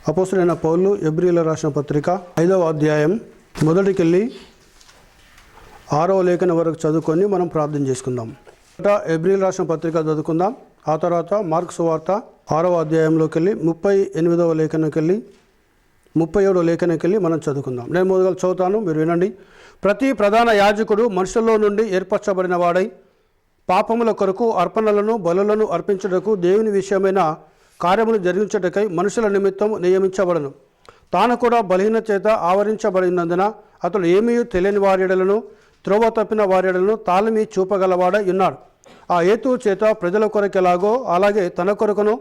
అపోస్తలుడైన పౌలు హెబ్రీయులకు రాసిన పత్రిక 5వ అధ్యాయం మొదటికెళ్ళి 6వ లేఖనం వరకు చదువుకొని మనం ప్రార్థన చేసుకుందాం. హెబ్రీయులకు రాసిన పత్రిక చదువుకుందాం. ఆ తర్వాత మార్కు సువార్త 6వ అధ్యాయంలోకి వెళ్ళి 38వ లేఖనంకి వెళ్ళి 37వ లేఖనంకి వెళ్ళి మనం చదువుకుందాం. నేను మొదలు చదువుతాను, మీరు వినండి. ప్రతి ప్రధాన యాజకుడు మనుషుల్లో నుండి ఏర్పరచబడిన వాడై పాపముల కొరకు అర్పణలను బలులను అర్పించుటకు దేవుని విషయమైన కార్యములు జరిగించుటకై మనుషుల నిమిత్తం నియమించబడను. తాను కూడా బలహీన చేత ఆవరించబడినందున అతడు ఏమీ తెలియని వారిడలను త్రోవ తప్పిన వారిడలను తాళమి చూపగలవాడై ఉన్నాడు. ఆ హేతువు చేత ప్రజల కొరకు ఎలాగో అలాగే తన కొరకును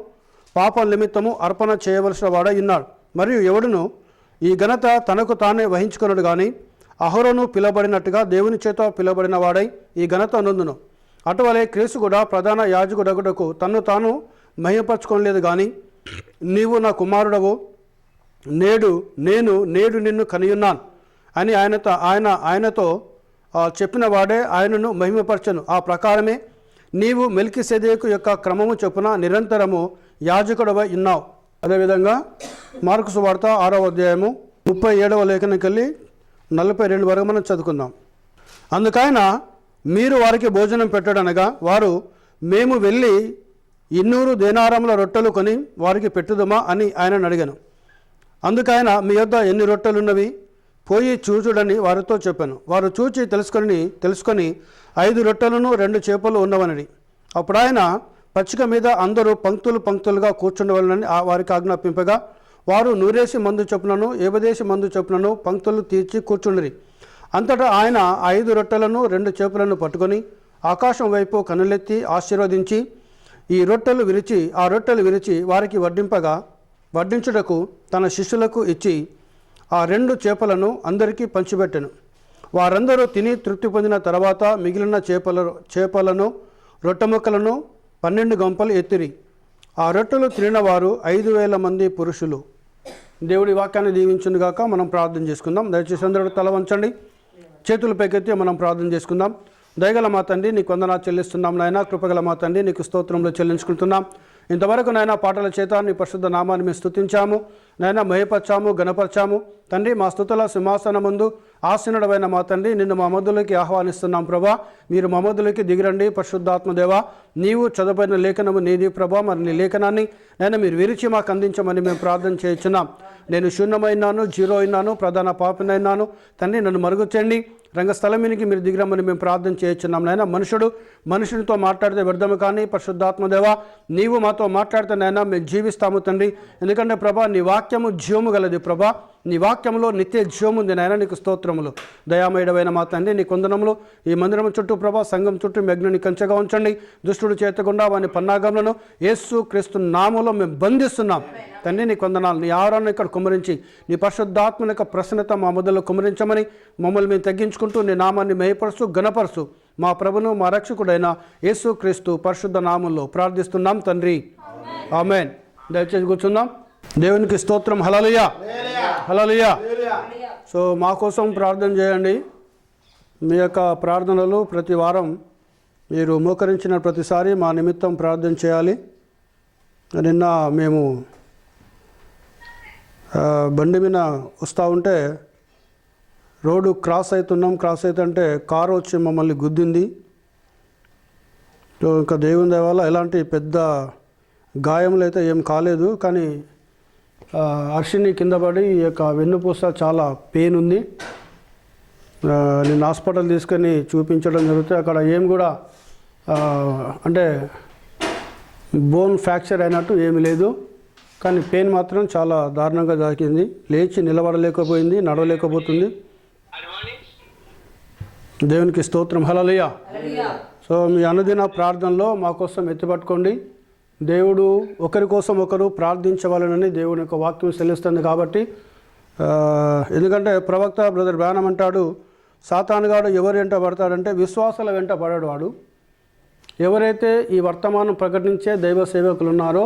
పాపం నిమిత్తము అర్పణ చేయవలసిన వాడై ఉన్నాడు. మరియు ఎవడును ఈ ఘనత తనకు తానే వహించుకున్నాడు కానీ అహరోను పిలబడినట్టుగా దేవుని చేత పిలబడిన వాడై ఈ ఘనత నొందును. అటువలే క్రీస్తు కూడా ప్రధాన యాజకుడగుటకు తన్ను తాను మహిమపరచుకోలేదు కానీ నీవు నా కుమారుడవు, నేను నిన్ను కనియున్నాను అని ఆయనతో చెప్పిన వాడే ఆయనను మహిమపరచను. ఆ ప్రకారమే నీవు మెల్కీసెదెకు యొక్క క్రమము చొప్పున నిరంతరము యాజకుడవై ఉన్నావు. అదేవిధంగా మార్కు సువార్త 6వ అధ్యాయము 37వ లేఖనంకి వెళ్ళి 42 వరకు మనం చదువుకుందాం. అందుకైన మీరు వారికి భోజనం పెట్టడనగా వారు మేము వెళ్ళి 200 దేనారముల రొట్టెలు కొని వారికి పెట్టుదమా అని ఆయనను అడిగాను. అందుకైన మీ యొద్ద ఎన్ని రొట్టెలున్నవి పోయి చూచుడని వారితో చెప్పాను. వారు చూచి తెలుసుకొని 5 రొట్టెలను 2 చేపలు ఉన్నవనని. అప్పుడు ఆయన పచ్చిక మీద అందరూ పంక్తులుగా కూర్చుండవలనని వారికి ఆజ్ఞాపింపగా వారు 100 మందు చొప్పునను 50 మందు చొప్పునను పంక్తులు తీర్చి కూర్చుండిరి. అంతటా ఆయన 5 రొట్టెలను 2 చేపలను పట్టుకొని ఆకాశం వైపు కనులెత్తి ఆశీర్వదించి ఆ రొట్టెలు విరిచి వారికి వడ్డించుటకు తన శిష్యులకు ఇచ్చి ఆ 2 చేపలను అందరికీ పంచిపెట్టెను. వారందరూ తిని తృప్తి పొందిన తర్వాత మిగిలిన చేపలను రొట్టె ముక్కలను 12 గంపలు ఎత్తిరి. ఆ రొట్టెలు తినిన వారు 5,000 మంది పురుషులు. దేవుడి వాక్యాన్ని దీవించునుగాక. మనం ప్రార్థన చేసుకుందాం. దయచేసి అందరూ తల వంచండి, చేతులు పైకెత్తి మనం ప్రార్థన చేసుకుందాం. దయగల మా తండ్రి నీకు వందనాలు చెల్లిస్తున్నాం నాయన. కృపగల మా తండ్రి నీకు స్తోత్రంలో చెల్లించుకుంటున్నాం. ఇంతవరకు నాయన పాటల చేత నీ పరిశుద్ధ నామాన్ని మేము స్తుతించాము నాయన, మహిపరచాము, గణపరచాము తండ్రి. మా స్తుతుల సింహాసనం ముందు ఆసీనుడవైన మా తండ్రి నిన్ను మా మధ్యలోకి ఆహ్వానిస్తున్నాం ప్రభా. మీరు మా మధ్యలోకి దిగిరండి పరిశుద్ధాత్మదేవ. నీవు చదవబడిన లేఖనము నీది ప్రభా. మరి నీ లేఖనాన్ని నేను మీరు విరిచి మాకు అందించమని మేము ప్రార్థన చేయించున్నాం. నేను శూన్యమైనాను, జీరో అయినాను, ప్రధాన పాపినైనాను తండ్రి. నన్ను మరుగుచేయండి, రంగస్థలమినికి మీరు దిగిరమ్మని మేము ప్రార్థన చేయించున్నాం నాయన. మనుషునితో మాట్లాడితే వ్యర్థము కానీ పరిశుద్ధాత్మదేవ నీవు మాతో మాట్లాడితే నాయన మేము జీవిస్తాము తండ్రి. ఎందుకంటే ప్రభా నీ వాక్యము జీవము గలది ప్రభా. నీ వాక్యంలో నిత్య జీవం ఉంది నాయన. నీకు స్తోత్రములు. దయామయుడమైన మా తండ్రి నీ కొందనములు ఈ మందిరం చుట్టూ ప్రభా, సంఘం చుట్టూ మీ అగ్నిని కంచెగా ఉంచండి. దుష్టుడు చేతకుండా వాని పన్నాగములను యేసు క్రీస్తు నామములో మేము బంధిస్తున్నాం తండ్రి. నీ కొందనాలు నీ ఆవరణను ఇక్కడ కుమ్మరించి నీ పరిశుద్ధాత్మ యొక్క ప్రసన్నత మా మొదలు కుమ్మరించమని మమ్మల్ని మేము తగ్గించుకుంటూ నీ నామాన్ని మహిపరుస్తూ గణపరుస్తూ మా ప్రభును మా రక్షకుడైన యేసు క్రీస్తు పరిశుద్ధ నామంలో ప్రార్థిస్తున్నాం తండ్రి, ఆమేన్. దయచేసి కూర్చుందాం. దేవునికి స్తోత్రం. హల్లెలూయా, హల్లెలూయా. సో మా కోసం ప్రార్థన చేయండి. మీ యొక్క ప్రార్థనలు ప్రతి వారం మీరు మోకరించిన ప్రతిసారి మా నిమిత్తం ప్రార్థన చేయాలి. నిన్న మేము బండి మీద వస్తూ ఉంటే రోడ్డు క్రాస్ అవుతుంటే కారు వచ్చి మమ్మల్ని గుద్దింది. ఇంకా దేవుని దయ వల్ల ఎలాంటి పెద్ద గాయములు అయితే ఏం కాలేదు. కానీ అర్షిని కింద పడి ఈ యొక్క వెన్నుపూస చాలా పెయిన్ ఉంది. నేను హాస్పిటల్ తీసుకొని చూపించడం జరుగుతుంది. అక్కడ ఏం కూడా అంటే బోన్ ఫ్రాక్చర్ అయినట్టు ఏమి లేదు. కానీ పెయిన్ మాత్రం చాలా దారుణంగా తాకింది. లేచి నిలబడలేకపోయింది, నడవలేకపోతుంది. దేవునికి స్తోత్రం. హల్లెలూయా. సో మీ అనుదిన ప్రార్థనలో మా కోసం ఎత్తిపట్టుకోండి. దేవుడు ఒకరి కోసం ఒకరు ప్రార్థించవాలని దేవుని యొక్క వాక్యం సెలవుస్తుంది. కాబట్టి ఎందుకంటే ప్రవక్త బ్రదర్ బ్రానమ్ అంటాడు, సాతానుగాడు ఎవరు వెంట పడతాడంటే విశ్వాసాల వెంట పడాడు వాడు. ఎవరైతే ఈ వర్తమానం ప్రకటించే దైవ సేవకులు ఉన్నారో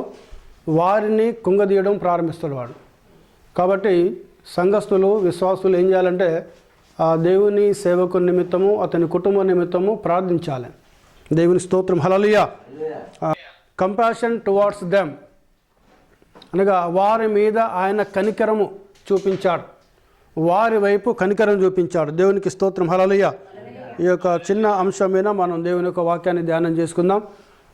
వారిని కుంగదీయడం ప్రారంభిస్తాడు వాడు. కాబట్టి సంఘస్థులు విశ్వాసులు ఏం చేయాలంటే ఆ దేవుని సేవకు నిమిత్తము అతని కుటుంబ నిమిత్తము ప్రార్థించాలి. దేవుని స్తోత్రం. హల్లెలూయా. Compassion towards them. అనగా వారి మీద ఆయన కనికరము చూపించాడు, వారి వైపు కనికరం చూపించాడు. దేవునికి స్తోత్రం. హల్లెలూయా. ఈ యొక్క చిన్న అంశం మీద మనం దేవుని యొక్క వాక్యాన్ని ధ్యానం చేసుకుందాం.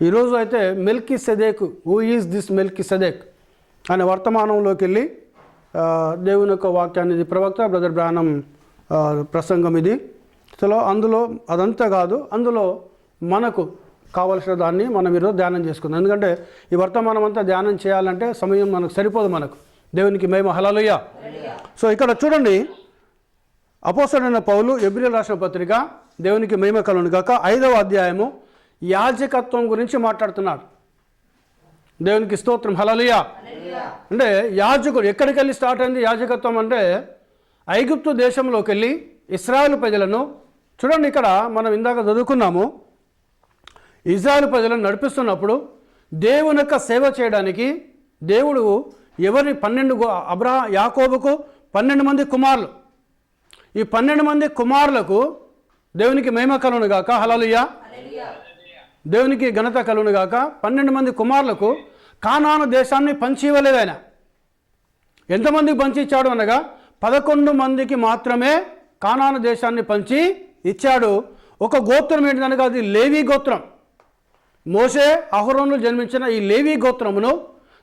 ఈరోజు అయితే మెల్కీసెదెకు, హూ ఈజ్ దిస్ మెల్కీసెదెక్ అనే వర్తమానంలోకి వెళ్ళి దేవుని యొక్క వాక్యాన్ని, ఇది ప్రవక్త బ్రదర్ బ్రానం ప్రసంగం ఇది. సో అందులో అదంతా కాదు, అందులో మనకు కావలసిన దాన్ని మనం ఈరోజు ధ్యానం చేసుకుందాం. ఎందుకంటే ఈ వర్తమానం అంతా ధ్యానం చేయాలంటే సమయం మనకు సరిపోదు. మనకు దేవునికి మహిమ. హల్లెలూయా. సో ఇక్కడ చూడండి, అపోస్తలుడైన పౌలు ఎబ్రీయులకు రాసిన పత్రిక, దేవునికి మహిమ కలుగును గాక, 5వ అధ్యాయము యాజకత్వం గురించి మాట్లాడుతున్నాడు. దేవునికి స్తోత్రం. హల్లెలూయా. అంటే యాజకుడు ఎక్కడికి వెళ్ళి స్టార్ట్ అయింది యాజకత్వం అంటే, ఐగుప్తు దేశంలోకి వెళ్ళి ఇశ్రాయేలు ప్రజలను చూడండి. ఇక్కడ మనం ఇందాక చదువుకున్నాము, ఇశ్రాయేలు ప్రజలను నడిపిస్తున్నప్పుడు దేవుని యొక్క సేవ చేయడానికి దేవుడు ఎవరిని 12 యాకోబుకు 12 మంది కుమారులు, ఈ 12 మంది కుమారులకు దేవునికి మహిమ కలుగును గాక. హల్లెలూయా. దేవునికి ఘనత కలుగును గాక. 12 మంది కుమారులకు కానాను దేశాన్ని పంచి ఇవ్వలేదు ఆయన. ఎంతమందికి పంచి ఇచ్చాడు అనగా 11 మందికి మాత్రమే కానాను దేశాన్ని పంచి ఇచ్చాడు. ఒక గోత్రం ఏంటిదనగా అది లేవీ గోత్రం. మోషే అహరోనులు జన్మించిన ఈ లేవీ గోత్రమును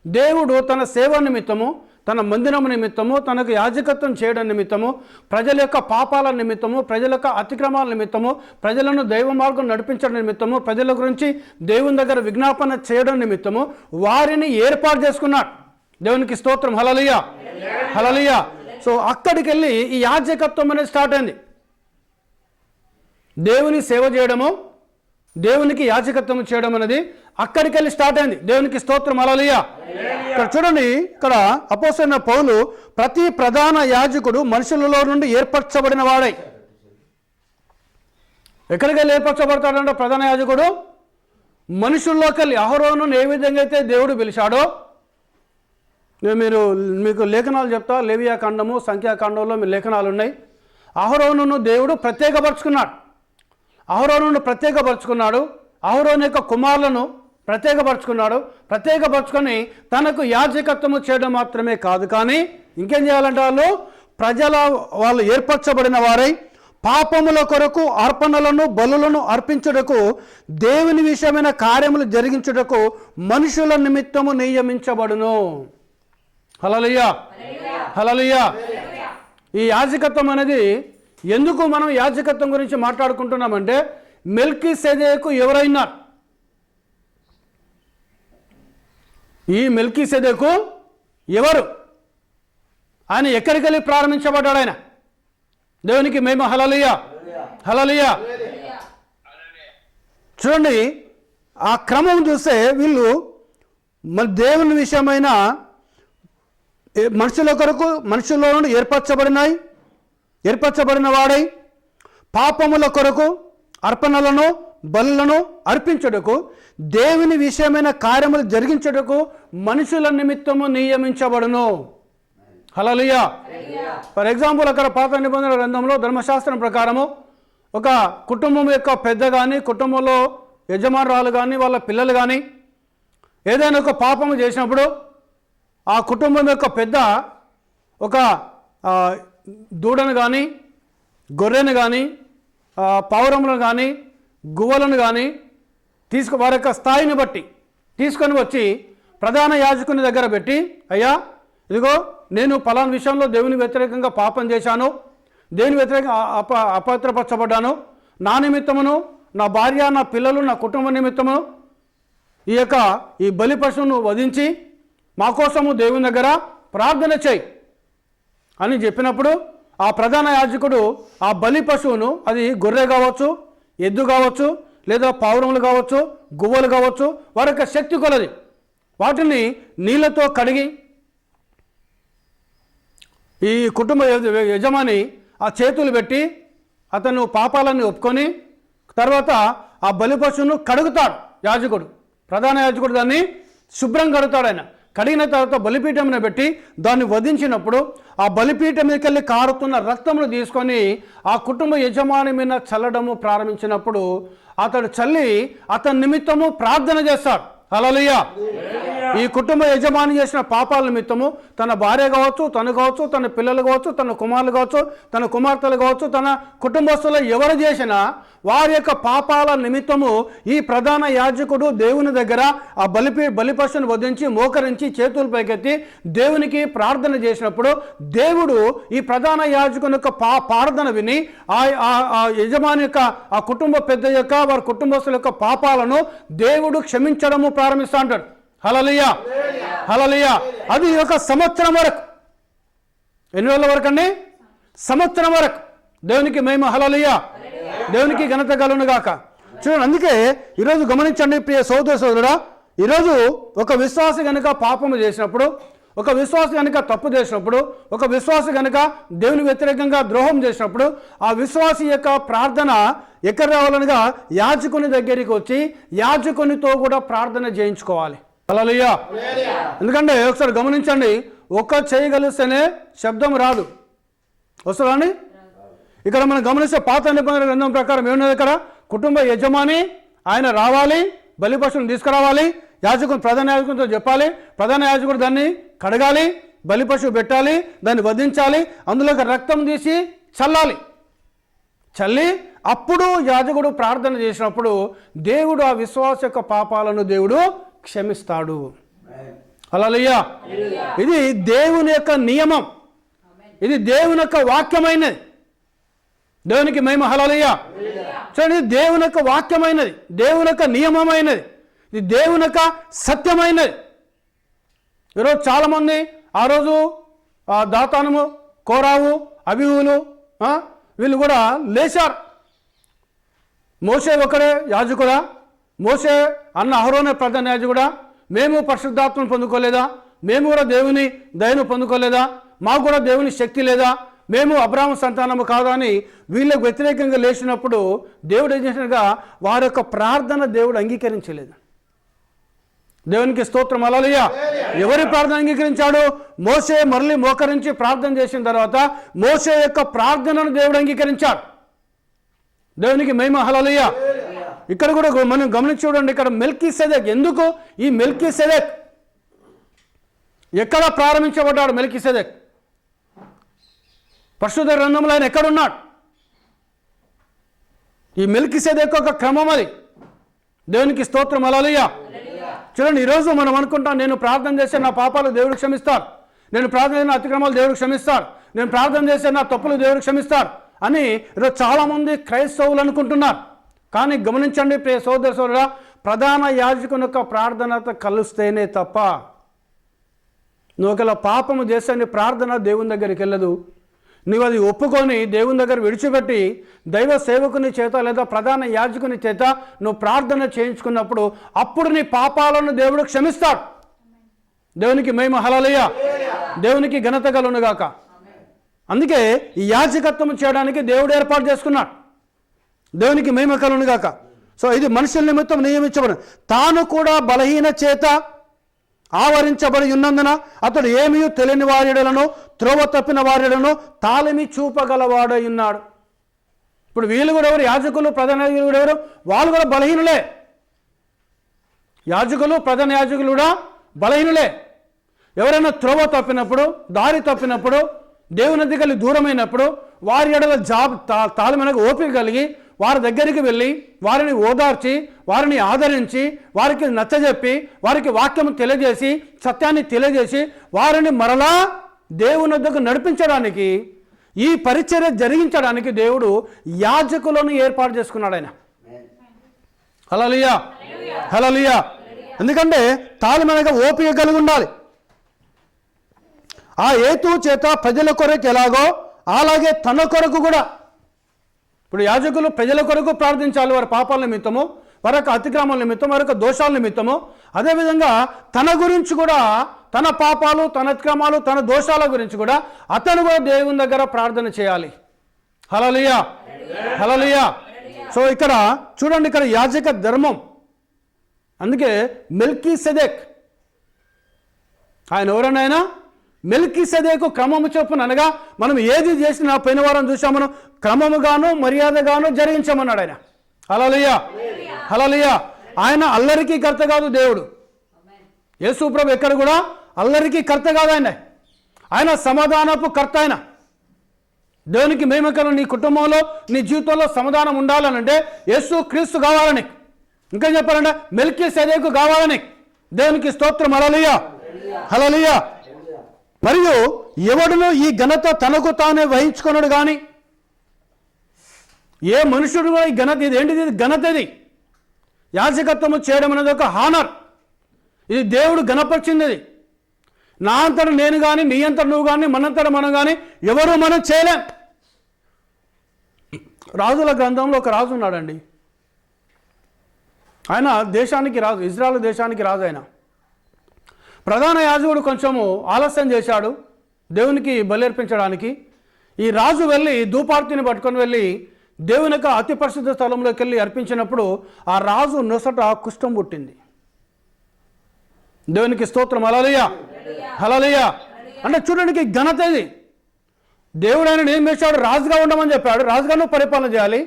దేవుడు తన సేవ నిమిత్తము, తన మందిరము నిమిత్తము, తనకు యాజకత్వం చేయడం నిమిత్తము, ప్రజల యొక్క పాపాల నిమిత్తము, ప్రజల యొక్క అతిక్రమాల నిమిత్తము, ప్రజలను దైవ మార్గం నడిపించడం నిమిత్తము, ప్రజల గురించి దేవుని దగ్గర విజ్ఞాపన చేయడం నిమిత్తము వారిని ఏర్పాటు చేసుకున్నాడు. దేవునికి స్తోత్రం. హల్లెలూయా. హల్లెలూయా. సో అక్కడికి వెళ్ళి ఈ యాజకత్వం అనేది స్టార్ట్ అయింది. దేవుని సేవ చేయడము, దేవునికి యాజకత్వం చేయడం అనేది అక్కడికి వెళ్ళి స్టార్ట్ అయింది. దేవునికి స్తోత్రం. హల్లెలూయా. ఇక్కడ చూడండి, ఇక్కడ అపోస్తలుడైన పౌలు ప్రతి ప్రధాన యాజకుడు మనుషులలో నుండి ఏర్పరచబడిన వాడై. ఎక్కడికి వెళ్ళి ఏర్పరచబడతాడంటే ప్రధాన యాజకుడు మనుషుల్లోకి వెళ్ళి. అహరోనును ఏ విధంగా అయితే దేవుడు పిలిచాడో, మీకు లేఖనాలు చెప్తా, లేవియా ఖండము, సంఖ్యాకాండంలో మీ లేఖనాలు ఉన్నాయి. అహరోనును దేవుడు ప్రత్యేకపరుచుకున్నాడు. అహరోను యొక్క కుమారులను ప్రత్యేకపరుచుకొని తనకు యాజకత్వము చేయడం మాత్రమే కాదు, కానీ ఇంకేం చేయాలంటే వాళ్ళు ఏర్పరచబడిన వారై పాపముల కొరకు అర్పణలను బలులను అర్పించుటకు, దేవుని విషయమైన కార్యములు జరిగించుటకు మనుషుల నిమిత్తము నియమించబడును. హల్లెలూయా. హల్లెలూయా. ఈ యాజకత్వం అనేది ఎందుకు మనం యాజకత్వం గురించి మాట్లాడుకుంటున్నామంటే, మెల్కీసెదెకు ఎవరైనా, ఈ మెల్కీసెదెకు ఎవరు, ఆయన ఎక్కడికి వెళ్ళి ప్రారంభించబడ్డాడు? ఆయన దేవునికి మహిమ. హల్లెలూయా. హల్లెలూయా. చూడండి, ఆ క్రమం చూస్తే వీళ్ళు మన దేవుని విషయమైన మనుషుల కొరకు, మనుషుల్లో నుండి ఏర్పరచబడిన వాడై పాపముల కొరకు అర్పణలను బలులను అర్పించుటకు, దేవుని విషయమైన కార్యములు జరిగించుటకు మనుషుల నిమిత్తము నియమించబడును. హల్లెలూయా. ఫర్ ఎగ్జాంపుల్, అక్కడ పాత నిబంధన గ్రంథంలో ధర్మశాస్త్రం ప్రకారము ఒక కుటుంబం యొక్క పెద్ద కానీ, కుటుంబంలో యజమానురాలు కానీ, వాళ్ళ పిల్లలు కానీ ఏదైనా ఒక పాపము చేసినప్పుడు ఆ కుటుంబం యొక్క పెద్ద ఒక దూడను కానీ, గొర్రెను కానీ, పావురములను కానీ, గువ్వలను కానీ వారి యొక్క స్థాయిని బట్టి తీసుకొని వచ్చి ప్రధాన యాజకుని దగ్గర పెట్టి, అయ్యా ఇదిగో నేను పలానా విషయంలో దేవుని వ్యతిరేకంగా పాపం చేశాను, దేవుని వ్యతిరేకంగా అపవిత్రపరచబడ్డాను, నా నిమిత్తమును, నా భార్య, నా పిల్లలు, నా కుటుంబ నిమిత్తము ఈ బలి పశువును వధించి మా కోసము దేవుని దగ్గర ప్రార్థన చేయి అని చెప్పినప్పుడు, ఆ ప్రధాన యాజకుడు ఆ బలి పశువును, అది గొర్రె కావచ్చు, ఎద్దు కావచ్చు, లేదా పావురములు కావచ్చు, గువ్వలు కావచ్చు, వారి యొక్క శక్తి కొలది వాటిని నీళ్ళతో కడిగి ఈ కుటుంబ యజమాని ఆ చేతులు పెట్టి అతను పాపాలన్నీ ఒప్పుకొని తర్వాత ఆ బలి పశువును కడుగుతాడు యాజకుడు. ప్రధాన యాజకుడు దాన్ని శుభ్రం కడుగుతాడు. ఆయన కడిగిన తర్వాత బలిపీఠం మీద పెట్టి దాన్ని వధించినప్పుడు ఆ బలిపీఠం మీదకి వెళ్ళి కారుతున్న రక్తమును తీసుకొని ఆ కుటుంబ యజమాని మీద చల్లడము ప్రారంభించినప్పుడు అతడు చల్లి అతని నిమిత్తము ప్రార్థన చేస్తాడు. హల్లెలూయా. ఈ కుటుంబ యజమాని చేసిన పాపాల నిమిత్తము తన భార్య కావచ్చు, తను కావచ్చు, తన పిల్లలు కావచ్చు, తన కుమారులు కావచ్చు, తన కుమార్తెలు కావచ్చు, తన కుటుంబస్తులు ఎవరు చేసినా వారి యొక్క పాపాల నిమిత్తము ఈ ప్రధాన యాజకుడు దేవుని దగ్గర ఆ బలిపశుని వధించి మోకరించి చేతులు పైకెత్తి దేవునికి ప్రార్థన చేసినప్పుడు దేవుడు ఈ ప్రధాన యాజకుని యొక్క ప్రార్థన విని ఆ యజమాని యొక్క ఆ కుటుంబ పెద్ద యొక్క వారి కుటుంబస్తుల యొక్క పాపాలను దేవుడు క్షమించడము ప్రారంభిస్తూ ఉంటాడు. హల్లెలూయా, హల్లెలూయా. అది ఒక సంవత్సరం వరకు. ఎన్ని రోజుల వరకు అండి? సంవత్సరం వరకు. దేవునికి మహిమ, హల్లెలూయా, దేవునికి ఘనత కలుగును గాక. చూడండి, అందుకే ఈరోజు గమనించండి ప్రియ సోదర సోదరుడా, ఈరోజు ఒక విశ్వాసి కనుక పాపము చేసినప్పుడు, ఒక విశ్వాసి కనుక తప్పు చేసినప్పుడు, ఒక విశ్వాసి కనుక దేవుని వ్యతిరేకంగా ద్రోహం చేసినప్పుడు ఆ విశ్వాసి యొక్క ప్రార్థన ఎక్కడ రావాలనగా యాజకుని దగ్గరికి వచ్చి యాజకునితో కూడా ప్రార్థన చేయించుకోవాలి. హల్లెలూయా. ఎందుకంటే ఒకసారి గమనించండి, ఒక్క చేయగలిస్తేనే శబ్దం రాదు. వస్తుందండి? ఇక్కడ మనం గమనిస్తే పాత నిబంధన గ్రంథం ప్రకారం ఏమున్నది? ఇక్కడ కుటుంబ యజమాని ఆయన రావాలి, బలిపశువుని తీసుకురావాలి, యాజకుడు ప్రధాన యాజకునితో చెప్పాలి, ప్రధాన యాజకుడు దాన్ని కడగాలి, బలిపశువు పెట్టాలి, దాన్ని వధించాలి, అందులోకి రక్తం తీసి చల్లాలి. చల్లి అప్పుడు యాజకుడు ప్రార్థన చేసినప్పుడు దేవుడు ఆ విశ్వాస యొక్క పాపాలను దేవుడు క్షమిస్తాడు. హల్లెలూయా. ఇది దేవుని యొక్క నియమం, ఇది దేవుని యొక్క వాక్యమైనది. దేవునికి మహిమ, హల్లెలూయా. చూడండి, దేవుని యొక్క వాక్యమైనది, దేవుని యొక్క నియమమైనది, ఇది దేవుని యొక్క సత్యమైనది. ఈరోజు చాలామంది ఆ రోజు దాతానము, కోరావు, అబీహులు వీళ్ళు కూడా లేచారు. మోషే ఒకడే యాజకుడా? మోషే అన్న అహరోనే ప్రధాన యాజకుడా? మేము పరిశుద్ధాత్మను పొందుకోలేదా? మేము కూడా దేవుని దయను పొందుకోలేదా? మాకు కూడా దేవుని శక్తి లేదా? మేము అబ్రాహాము సంతానము కాదా అని వీళ్ళకు వ్యతిరేకంగా లేచినప్పుడు దేవుడు ఏం చేసినగా వారి యొక్క ప్రార్థన దేవుడు అంగీకరించలేదు. దేవునికి స్తోత్రం, హల్లెలూయా. ఎవరి ప్రార్థన అంగీకరించాడు? మోషే మరలి మోకరించి ప్రార్థన చేసిన తర్వాత మోషే యొక్క ప్రార్థనను దేవుడు అంగీకరించాడు. దేవునికి మహిమ, హల్లెలూయా. ఇక్కడ కూడా మనం గమనించి చూడండి, ఇక్కడ మెల్కీసెదెక్. ఎందుకు ఈ మెల్కీసెదెక్? ఎక్కడ ప్రారంభించబడ్డాడు మెల్కీసెదెక్? పరిశుద్ధ గ్రంథంలో ఆయన ఎక్కడున్నాడు? ఈ మెల్కీసెదెక్ ఒక క్రమం అది. దేవునికి స్తోత్రం, హల్లెలూయా. చూడండి, ఈరోజు మనం అనుకుంటాం, నేను ప్రార్థన చేస్తే నా పాపాలు దేవుడు క్షమిస్తారు, నేను ప్రార్థన చేసిన అతిక్రమాలు దేవుడు క్షమిస్తారు, నేను ప్రార్థన చేస్తే నా తప్పులు దేవుడు క్షమిస్తారు అని ఈరోజు చాలామంది క్రైస్తవులు అనుకుంటున్నారు. కానీ గమనించండి ప్రియ సోదర సోదరుడా, ప్రధాన యాజకుని యొక్క ప్రార్థనతో కలుస్తేనే తప్ప నువ్వు ఒకవేళ పాపము చేస్తే నీ ప్రార్థన దేవుని దగ్గరికి వెళ్ళదు. నువ్వు అది ఒప్పుకొని దేవుని దగ్గర విడిచిపెట్టి దైవ సేవకుని చేత లేదా ప్రధాన యాజకుని చేత నువ్వు ప్రార్థన చేయించుకున్నప్పుడు అప్పుడు నీ పాపాలను దేవుడు క్షమిస్తాడు. దేవునికి మహిమ, హల్లెలూయా, దేవునికి ఘనత కలుగును గాక. అందుకే ఈ యాజకత్వం చేయడానికి దేవుడు ఏర్పాటు చేసుకున్నాడు. దేవునికి మహిమ కలుగును గాక. సో ఇది మనుషుల నిమిత్తం నియమించబడి తాను కూడా బలహీన చేత ఆవరించబడి ఉన్నందున అతడు ఏమీ తెలియని వారిడలను త్రోవ తప్పిన వారిడలను తాళమి చూపగలవాడై ఉన్నాడు. ఇప్పుడు వీళ్ళు కూడా ఎవరు? యాజకులు, ప్రధాన యాజకులు కూడా ఎవరు? వాళ్ళు కూడా బలహీనులే. యాజకులు, ప్రధాన యాజకులు కూడా బలహీనులే. ఎవరైనా త్రోవ తప్పినప్పుడు, దారి తప్పినప్పుడు, దేవుని దగ్గర దూరమైనప్పుడు వారి ఎడల తాళమనగా ఓపిక కలిగి వారి దగ్గరికి వెళ్ళి వారిని ఓదార్చి వారిని ఆదరించి వారికి నచ్చజెప్పి వారికి వాక్యం తెలియజేసి సత్యాన్ని తెలియజేసి వారిని మరలా దేవుని వద్దకు నడిపించడానికి, ఈ పరిచర్య జరిగించడానికి దేవుడు యాజకులను ఏర్పాటు చేసుకున్నాడు ఆయన. హల్లెలూయా, హల్లెలూయా. ఎందుకంటే తాళమనగా ఓపిక కలిగి ఉండాలి. ఆ హేతు చేత ప్రజల కొరకు ఎలాగో అలాగే తన కొరకు కూడా. ఇప్పుడు యాజకులు ప్రజల కొరకు ప్రార్థించాలి, వారి పాపాల నిమిత్తము, వారి యొక్క అతిక్రమాల నిమిత్తం, వారి యొక్క దోషాల నిమిత్తము. అదేవిధంగా తన గురించి కూడా, తన పాపాలు, తన అతిక్రమాలు, తన దోషాల గురించి కూడా అతను కూడా దేవుని దగ్గర ప్రార్థన చేయాలి. హల్లెలూయా, హల్లెలూయా. సో ఇక్కడ చూడండి, ఇక్కడ యాజక ధర్మం. అందుకే మెల్కీసెదెక్ ఆయన ఎవరన్నా మెల్కీసెదెకు క్రమము చొప్పున, అనగా మనం ఏది చేసినా పోయిన వారం చూసాం, మనం క్రమముగాను మర్యాదగాను జరిగించమన్నాడు ఆయన. హల్లెలూయా, హల్లెలూయా. ఆయన అల్లరికి కర్త కాదు దేవుడు. యేసు ప్రభు ఎక్కడ కూడా అల్లరికి కర్త కాదు, ఆయన సమాధానపు కర్త. ఆయన దేవునికి మహిమకరం. నీ కుటుంబంలో నీ జీవితంలో సమాధానం ఉండాలనంటే యేసు క్రీస్తు కావాలని, ఇంకా చెప్పాలంటే మెల్కీసెదెకు కావాలని. దేవునికి స్తోత్రం. హల్లెలూయా, హల్లెలూయా. మరియు ఎవడును ఈ ఘనత తనకు తానే వహించుకున్నాడు కానీ, ఏ మనుషుడు కూడా ఈ ఘనత, ఇది ఏంటిది? ఘనత. ఇది యాజకత్వము చేయడం అనేది ఒక హానర్. ఇది దేవుడు ఘనపరిచింది. ఇది నా అంతట నేను కానీ, నీ అంతట నువ్వు కానీ, మనంతట మనం కానీ ఎవరు మనం చేయలేం. రాజుల గ్రంథంలో ఒక రాజు ఉన్నాడండి. ఆయన దేశానికి రాజు, ఇజ్రాయెల్ దేశానికి రాజు. ఆయన ప్రధాన యాజకుడు కొంచెము ఆలస్యం చేశాడు దేవునికి బలి. ఈ రాజు వెళ్ళి ధూపార్తిని పట్టుకొని వెళ్ళి దేవుని యొక్క అతి పరిశుద్ధ స్థలంలోకి వెళ్ళి అర్పించినప్పుడు ఆ రాజు నొసట కుష్ఠం పుట్టింది. దేవునికి స్తోత్రం. హల్లెలూయా, హల్లెలూయా. అంటే చూడడానికి ఘనత ఇది. దేవుడు ఆయన ఏం చేశాడు? రాజుగా ఉండమని చెప్పాడు. రాజుగాను పరిపాలన చేయాలి.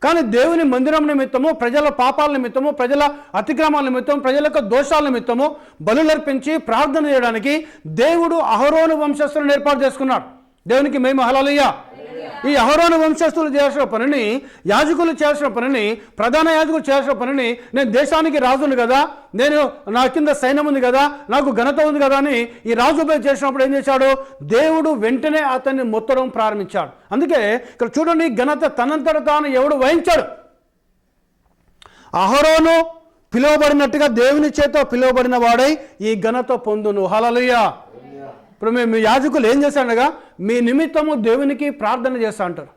కానీ దేవుని మందిరం నిమిత్తము, ప్రజల పాపాల నిమిత్తము, ప్రజల అతిక్రమాల నిమిత్తం, ప్రజల యొక్క దోషాల నిమిత్తము బలులర్పించి ప్రార్థన చేయడానికి దేవుడు అహరోను వంశస్థులను ఏర్పాటు చేసుకున్నాడు. దేవునికి మహిమ. హల్లెలూయా. ఈ అహరోను వంశస్థులు చేయాల్సిన పనిని, యాజకులు చేయాల్సిన పనిని, ప్రధాన యాజకులు చేయాల్సిన పనిని, నేను దేశానికి రాజును కదా, నేను నా కింద సైన్యం ఉంది కదా, నాకు ఘనత ఉంది కదా అని ఈ రాజుపై చేసినప్పుడు ఏం చేశాడు? దేవుడు వెంటనే అతన్ని మొత్తడం ప్రారంభించాడు. అందుకే ఇక్కడ చూడండి, ఘనత తనంతట తాను ఎవడు వహించాడు. అహరోను పిలువబడినట్టుగా దేవుని చేత పిలువబడిన వాడై ఈ ఘనత పొందును. హల్లెలూయా. ఇప్పుడు మీ యాజకులు ఏం చేశాడనగా, మీ నిమిత్తము దేవునికి ప్రార్థన చేస్తా అంటారు.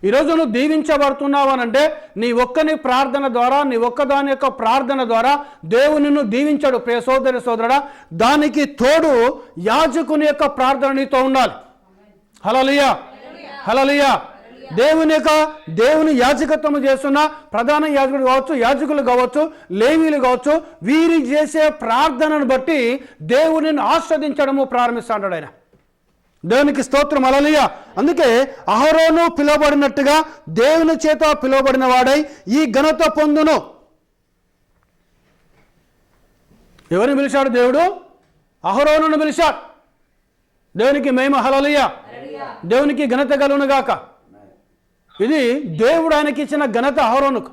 ఈరోజు నువ్వు దీవించబడుతున్నావు అనంటే నీ ఒక్కని ప్రార్థన ద్వారా, నీ ఒక్కదాని యొక్క ప్రార్థన ద్వారా దేవుని నిన్ను దీవించాడు. ప్రియ సోదరి సోదరుడా, దానికి తోడు యాజకుని యొక్క ప్రార్థన నీతో ఉండాలి. హల్లెలూయా, హల్లెలూయా. దేవుని యాజకత్వం చేస్తున్న ప్రధాన యాజకుడు కావచ్చు, యాజకులు కావచ్చు, లేవీలు కావచ్చు, వీరి చేసే ప్రార్థనను బట్టి దేవునిని ఆస్వాదించడము ప్రారంభిస్తాడు ఆయన. దేవునికి స్తోత్రం. హల్లెలూయా. అందుకే అహరోను పిలువబడినట్టుగా దేవుని చేత పిలువబడిన వాడై ఈ ఘనత పొందును. ఎవరిని పిలిచాడు దేవుడు? అహరోనును పిలిచాడు. దేవునికి మహిమ. హల్లెలూయా. దేవునికి ఘనత కలుగును గాక. ఇది దేవుడు ఆయనకి ఇచ్చిన ఘనత. అహరోనుకు,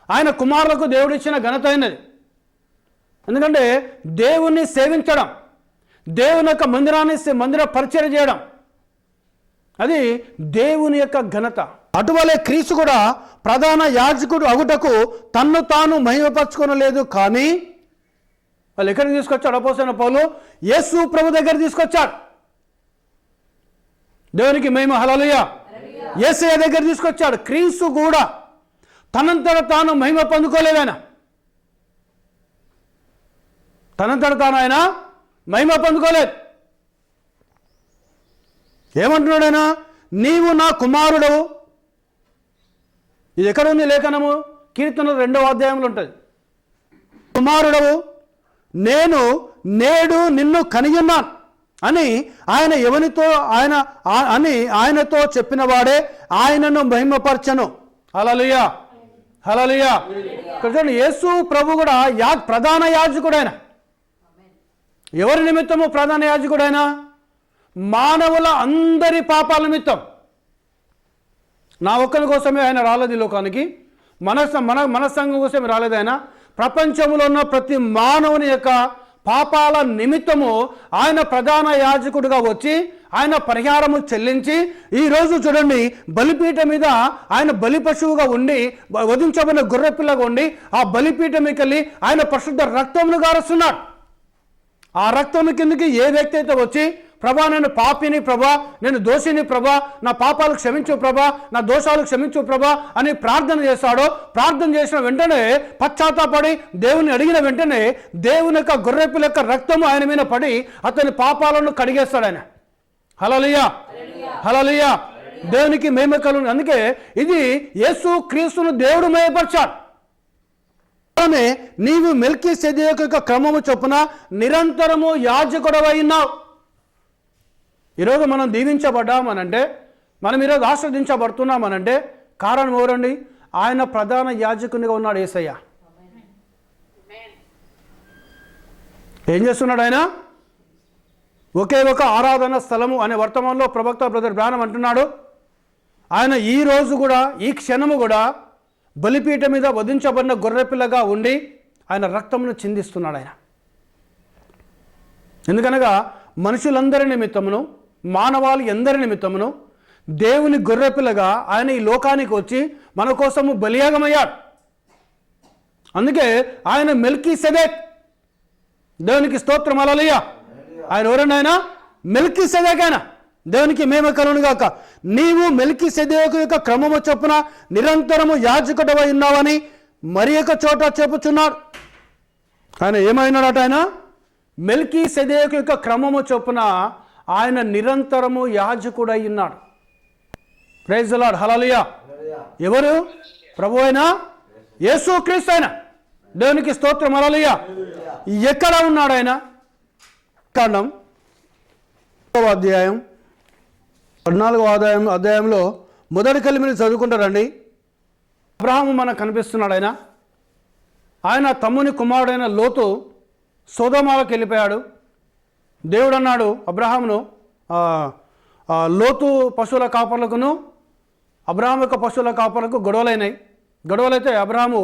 ఆయన కుమారులకు దేవుడు ఇచ్చిన ఘనత అయినది. ఎందుకంటే దేవుణ్ణి సేవించడం, దేవుని యొక్క మందిర పరిచయం చేయడం, అది దేవుని యొక్క ఘనత. అటువలే క్రీస్తు కూడా ప్రధాన యాజకుడు అగుటకు తన్ను తాను మహిమపరచుకోనలేదు. కానీ వాళ్ళు ఎక్కడికి తీసుకొచ్చాడు? అపోస్తలుడైన పౌలు యేసు ప్రభు దగ్గర తీసుకొచ్చాడు. దేవునికి మహిమ. హల్లెలూయా. యేసయ్య దగ్గర తీసుకొచ్చాడు. క్రీస్తు కూడా తనంతట తాను మహిమ పొందుకోలేదు. ఆయన తనంతట తాను ఆయన మహిమ పొందుకోలేదు. ఏమంటున్నాడు ఆయన? నీవు నా కుమారుడవు. ఇది ఎక్కడ ఉంది లేఖనము? కీర్తన 2వ అధ్యాయంలో ఉంటుంది. కుమారుడవు, నేను నేడు నిన్ను కనియున్నాను అని ఆయన ఎవరితో ఆయనతో చెప్పిన వాడే ఆయనను మహిమపరచను. హల్లెలూయా, హల్లెలూయా. చూడండి, యేసు ప్రభు కూడా ప్రధాన యాజకుడైన. ఎవరి నిమిత్తము ప్రధాన యాజకుడైన? మానవుల అందరి పాపాల నిమిత్తం. నా ఒక్కరి కోసమే ఆయన రాలేదు ఈ లోకానికి, మన సంఘం కోసమే రాలేదు ఆయన. ప్రపంచంలో ఉన్న ప్రతి మానవుని యొక్క పాపాల నిమిత్తము ఆయన ప్రధాన యాజకుడిగా వచ్చి ఆయన పరిహారము చెల్లించి ఈరోజు చూడండి బలిపీఠం మీద ఆయన బలి పశువుగా ఉండి, వధించబడిన గొర్రెపిల్లగా ఉండి ఆ బలిపీఠం మీకెళ్ళి ఆయన పరిశుద్ధ రక్తమును గారుస్తున్నాడు. ఆ రక్తం కిందకి ఏ వ్యక్తి అయితే వచ్చి, ప్రభా నేను పాపిని ప్రభా, నేను దోషిని ప్రభా, నా పాపాలు క్షమించు ప్రభా, నా దోషాలు క్షమించు ప్రభా అని ప్రార్థన చేస్తాడో, ప్రార్థన చేసిన వెంటనే పశ్చాత్తాపడి దేవుని అడిగిన వెంటనే దేవుని యొక్క గొర్రెపిల్ల యొక్క రక్తము ఆయన మీద పడి అతని పాపాలను కడిగేస్తాడు ఆయన. హల్లెలూయా, హల్లెలూయా. దేవునికి మహిమ కలుగును. అందుకే ఇది యేసు క్రీస్తును దేవుడు మహిమపరిచాడు. నీవు మెల్కీసెదెకు యొక్క క్రమము చొప్పున నిరంతరము యాజకుడవై ఉన్నావు. ఈరోజు మనం దీవించబడ్డామనంటే, మనం ఈరోజు ఆస్వాదించబడుతున్నామనంటే కారణం ఎవరండి? ఆయన ప్రధాన యాజకునిగా ఉన్నాడు యేసయ్య. ఏం చేస్తున్నాడు ఆయన? ఒకే ఒక ఆరాధన స్థలము అనే వర్తమానంలో ప్రవక్త బ్రదర్ బ్రానమ్ అంటున్నాడు, ఆయన ఈ రోజు కూడా, ఈ క్షణము కూడా బలిపీఠం మీద వధించబడిన గొర్రెపిల్లగా ఉండి ఆయన రక్తమును చిందిస్తున్నాడు ఆయన. ఎందుకనగా మనుషులందరి నిమిత్తమును, మానవాళి అందరి నిమిత్తమును దేవుని గొర్రెపిల్లగా ఆయన ఈ లోకానికి వచ్చి మన కోసము బలియాగమయ్యాడు. అందుకే ఆయన మెల్కీసెదెక్. దేవునికి స్తోత్రం, హల్లెలూయా. ఆయన ఎవరండి? ఆయన మెల్కీసెదెక్. ఆయన దేవునికి మేము కలుగునుగాక. నీవు మెల్కీసెదెకు యొక్క క్రమము చొప్పున నిరంతరము యాజకుడవై ఉన్నావని మరి ఒక చోట చెప్పుచున్నాడు. ఆయన ఏమైనాడట? ఆయన మెల్కీసెదెకు యొక్క క్రమము చొప్పున ఆయన నిరంతరము యాజకుడై ఉన్నాడు. ప్రైజ్ ది లార్డ్, హల్లెలూయా. ఎవరు? ప్రభు అయిన యేసుక్రీస్తు. ఆయన దేవునికి స్తోత్రం, హల్లెలూయా. ఎక్కడ ఉన్నాడు ఆయన? కాండం 14వ అధ్యాయంలో మొదటి కలిమిని చదువుకుంటారండి. అబ్రహాము మనకు కనిపిస్తున్నాడు. ఆయన తమ్ముని కుమారుడైన లోతు సొదొమలోకి వెళ్ళిపోయాడు. దేవుడు అన్నాడు అబ్రహామును, లోతు పశువుల కాపర్లకును అబ్రహాం యొక్క పశువుల కాపర్లకు గొడవలైనాయి. గొడవలైతే అబ్రహాము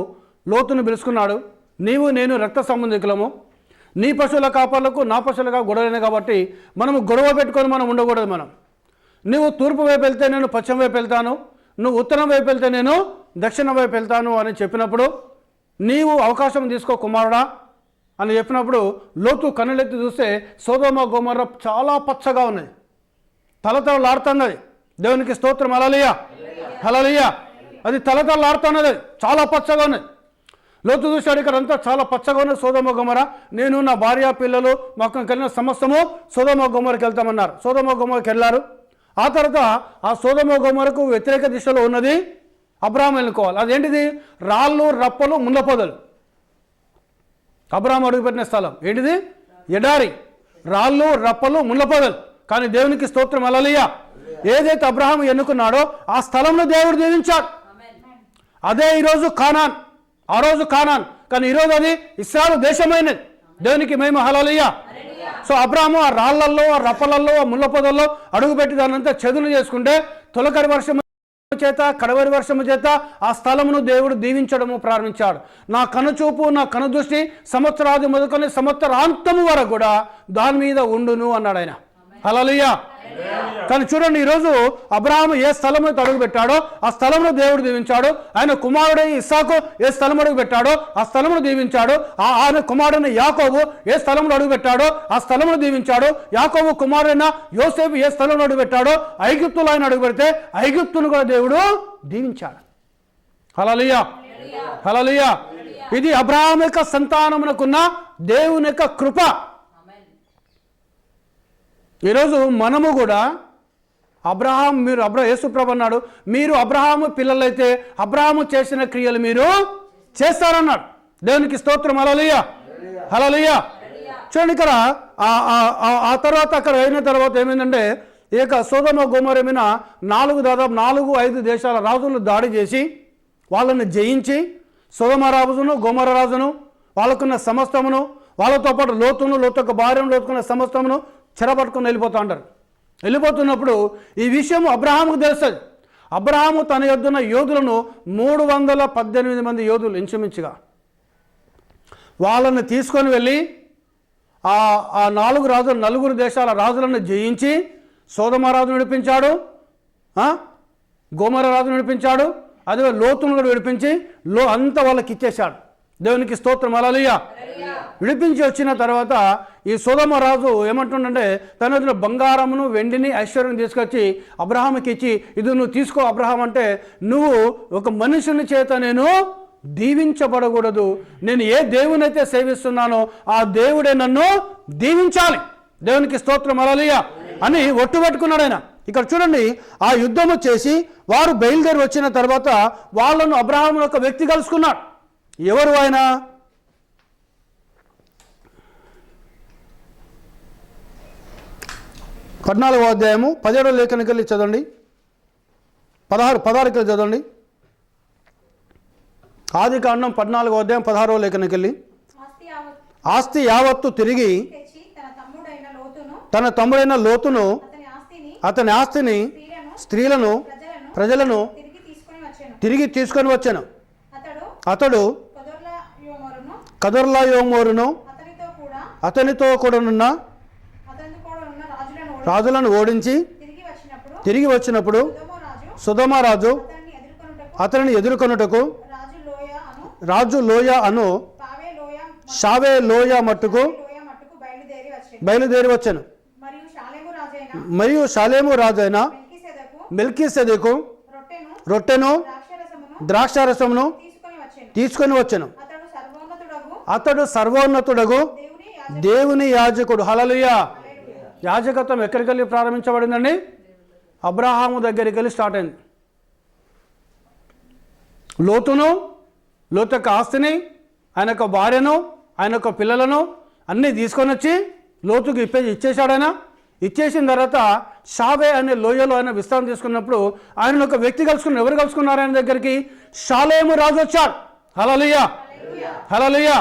లోతును పిలుచుకున్నాడు. నీవు నేను రక్త సంబంధికులము, నీ పశువుల కాపర్లకు నా పశువులుగా గొడవలైనాయి కాబట్టి మనము గొడవ పెట్టుకొని మనం ఉండకూడదు. నువ్వు తూర్పు వైపు వెళ్తే నేను పశ్చిమ వైపు వెళ్తాను, నువ్వు ఉత్తరం వైపు వెళ్తే నేను దక్షిణం వైపు వెళ్తాను అని చెప్పినప్పుడు, నీవు అవకాశం తీసుకో కుమారుడా అని చెప్పినప్పుడు లోతు కన్నులెత్తి చూస్తే సొదొమ గొమొర్రా చాలా పచ్చగా ఉన్నది, తలతలలాడుతున్నది. దేవునికి స్తోత్రం, హల్లెలూయా, హల్లెలూయా. అది తలతలలాడుతున్నది, చాలా పచ్చగా ఉన్నది. లోతు చూశాడు, ఇక్కడ అంతా చాలా పచ్చగా ఉన్నది సొదొమ గొమొర్రా, నేను నా భార్య పిల్లలు మాకు కలిగిన సమస్తము సొదొమ గొమొర్రాకి వెళ్తామన్నారు. సొదొమ గొమొర్రాకి వెళ్ళారు. ఆ తర్వాత ఆ సొదొమ గొమొర్రాకు వ్యతిరేక దిశలో ఉన్నది అబ్రహాం ఎన్నుకోవాలి. అదేంటిది? రాళ్ళు, రప్పలు, ముళ్ళ పొదలు. అబ్రహాం అడుగుపెట్టిన స్థలం ఏంటిది? ఎడారి, రాళ్ళు, రప్పలు, ముళ్ళ పొదలు. కానీ దేవునికి స్తోత్రం, హల్లెలూయా. ఏదైతే అబ్రహాం ఎన్నుకున్నాడో ఆ స్థలంలో దేవుడు దీవించాడు. అదే ఈరోజు కానాన్. ఆ రోజు కానాన్, కానీ ఈరోజు అది ఇశ్రాయేలు దేశమైనది. దేవునికి మహిమ, హల్లెలూయా. సో అబ్రహాము ఆ రాళ్లల్లో, ఆ రప్పలల్లో, ఆ ముళ్ళ పొదల్లో అడుగుపెట్టి దానంతా చెదులు చేసుకుంటే తొలకరి వర్షము చేత, కడవరి వర్షము చేత ఆ స్థలమును దేవుడు దీవించడము ప్రారంభించాడు. నా కనుచూపు, నా కనుదృష్టి సంవత్సరాది మొదలుకొని సంవత్సరాంతము వరకు కూడా దాని మీద ఉండును అన్నాడు ఆయన. హల్లెలూయా. కానీ చూడండి, ఈరోజు అబ్రహాము ఏ స్థలం అయితే అడుగు పెట్టాడో ఆ స్థలంలో దేవుడు దీవించాడు. ఆయన కుమారుడై ఇస్సాకు ఏ స్థలం అడుగు పెట్టాడో ఆ స్థలమును దీవించాడు. ఆయన కుమారుడైన యాకోబు ఏ స్థలంలో అడుగు పెట్టాడో ఆ స్థలమును దీవించాడు. యాకోబు కుమారుడైన యోసేపు ఏ స్థలంలో అడుగు పెట్టాడో ఐగుప్తులో ఆయన అడుగు పెడితే ఐగుప్తును కూడా దేవుడు దీవించాడు. హల్లెలూయా, హల్లెలూయా. ఇది అబ్రహాము యొక్క సంతానమునకున్న దేవుని యొక్క కృప. ఈరోజు మనము కూడా మీరు యేసుప్రభు అన్నాడు, మీరు అబ్రహాము పిల్లలైతే అబ్రహాము చేసిన క్రియలు మీరు చేస్తారన్నాడు. దేవునికి స్తోత్రం, హల్లెలూయా, హల్లెలూయా. చూడండి, ఇక్కడ ఆ తర్వాత అక్కడ అయిన తర్వాత ఏమైందంటే, ఇక సొదొమ గొమొర్రా మీద దాదాపు 4-5 దేశాల రాజులు దాడి చేసి వాళ్ళని జయించి సొదొమ రాజును, గొమొర్రా రాజును, వాళ్ళకున్న సమస్తమును, వాళ్ళతో పాటు లోతు యొక్క భార్యను, లోతుకున్న సమస్తమును చెరపట్టుకుని వెళ్ళిపోతూ ఉంటారు. వెళ్ళిపోతున్నప్పుడు ఈ విషయం అబ్రహాముకు తెలుస్తుంది. అబ్రహాము తన యొద్దన్న యోధులను 318 మంది యోధులు ఇంచుమించుగా వాళ్ళని తీసుకొని వెళ్ళి ఆ 4 దేశాల రాజులను జయించి సొదొమ రాజును విడిపించాడు, గొమొర్రా రాజును విడిపించాడు, అదే లోతును కూడా విడిపించి అంతా వాళ్ళకి ఇచ్చేశాడు. దేవునికి స్తోత్రం, హల్లెలూయా. విడిపించి వచ్చిన తర్వాత ఈ సొదొమ రాజు ఏమంటుండంటే, తన బంగారమును, వెండిని, ఐశ్వర్యం తీసుకొచ్చి అబ్రహాముకి ఇచ్చి, ఇది నువ్వు తీసుకో అబ్రహాం అంటే, నువ్వు ఒక మనుషుని చేత నేను దీవించబడకూడదు, నేను ఏ దేవునైతే సేవిస్తున్నానో ఆ దేవుడే నన్ను దీవించాలి. దేవునికి స్తోత్రం, హల్లెలూయా అని ఒట్టు పెట్టుకున్నాడు ఆయన. ఇక్కడ చూడండి, ఆ యుద్ధము చేసి వారు బయలుదేరి వచ్చిన తర్వాత వాళ్ళను అబ్రహాము ఒక వ్యక్తి కలుసుకున్నాడు. ఎవరు ఆయన? 14వ అధ్యాయము 17వ లేఖనకి వెళ్ళి చదవండి. 16కి చదవండి. ఆదికాండం 14వ అధ్యాయం 16వ లేఖనకి వెళ్ళి ఆస్తి యావత్తు తిరిగి తెచ్చి తన తమ్ముడైన లోతును అతని ఆస్తిని స్త్రీలను ప్రజలను తిరిగి తీసుకొని వచ్చాను. అతడు కదొర్లాయోమోరును అతనితో కూడానున్న రాజులను ఓడించి తిరిగి వచ్చినప్పుడు సొదొమరాజు అతనిని ఎదుర్కొనుటకు రాజు లోయ అను షావే లోయ మట్టుకు బయలుదేరి వచ్చాను. మరియు షాలేము రాజైన మెల్కీసెదెకు రొట్టెను ద్రాక్షారసమును తీసుకొని వచ్చాను. అతడు సర్వోన్నతుడగు దేవుని యాజకుడు. హల్లెలూయా. యాజకత్వం ఎక్కడికి వెళ్ళి ప్రారంభించబడిందండి? అబ్రహాము దగ్గరికి వెళ్ళి స్టార్ట్ అయింది. లోతు యొక్క ఆస్తిని, ఆయన యొక్క భార్యను, ఆయన యొక్క పిల్లలను అన్నీ తీసుకొని వచ్చి లోతుకి ఇచ్చేశాడు. ఆయన ఇచ్చేసిన తర్వాత షావే అనే లోయలో ఆయన విశ్రాంతి తీసుకున్నప్పుడు ఆయన ఒక వ్యక్తి కలుసుకున్నారు. ఎవరు కలుసుకున్నారు ఆయన దగ్గరికి? షాలేము రాజు వచ్చాడు. హల్లెలూయా, హల్లెలూయా.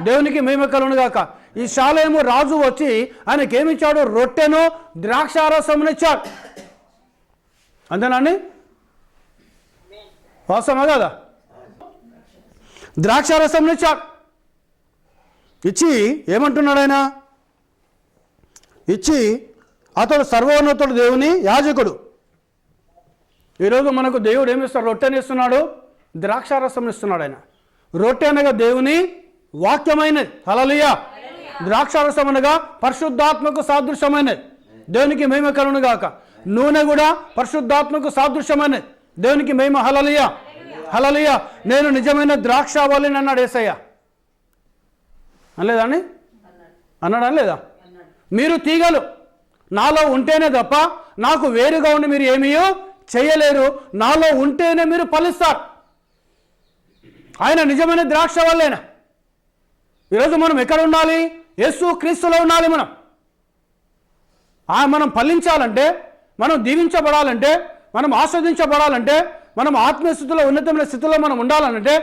దేవునికి మహిమ కలుగును గాక. ఈ షాలేము రాజు వచ్చి ఆయనకేమిచ్చాడు? రొట్టెను ద్రాక్షారసమును ఇచ్చాడు. అంతేనండి? వాస్తవమా కదా? ద్రాక్షారసమును ఇచ్చాడు. ఇచ్చి ఏమంటున్నాడు ఆయన? ఇచ్చి అతడు సర్వోన్నతుడు దేవుని యాజకుడు. ఈరోజు మనకు దేవుడు ఏమిస్తాడు? రొట్టెని ఇస్తున్నాడు, ద్రాక్షారసం ఇస్తున్నాడు. ఆయన రొట్టె అనగా దేవుని వాక్యమైనది. హల్లెలూయా. ద్రాక్షారసం అనగా పరిశుద్ధాత్మకు సాదృశ్యమైనది. దేవునికి మహిమ కలుగును గాక. నూనె కూడా పరిశుద్ధాత్మకు సాదృశ్యమైనది. దేవునికి మహిమ. హల్లెలూయా, హల్లెలూయా. నేను నిజమైన ద్రాక్షావళిని అన్నాడు యేసయ్య. అనలేదా అండి? అన్నాడా లేదా? మీరు తీగలు నాలో ఉంటేనే తప్ప నాకు వేరుగా ఉండి మీరు ఏమీ చేయలేరు. నాలో ఉంటేనే మీరు ఫలిస్తారు. ఆయన నిజమైన ద్రాక్షావళిన. ఈరోజు మనం ఎక్కడ ఉండాలి? యేసు క్రీస్తులో ఉండాలి. మనం ఫలించాలంటే, మనం దీవించబడాలంటే, మనం ఆస్వాదించబడాలంటే, మనం ఆత్మీయ స్థితిలో ఉన్నతమైన స్థితిలో మనం ఉండాలంటే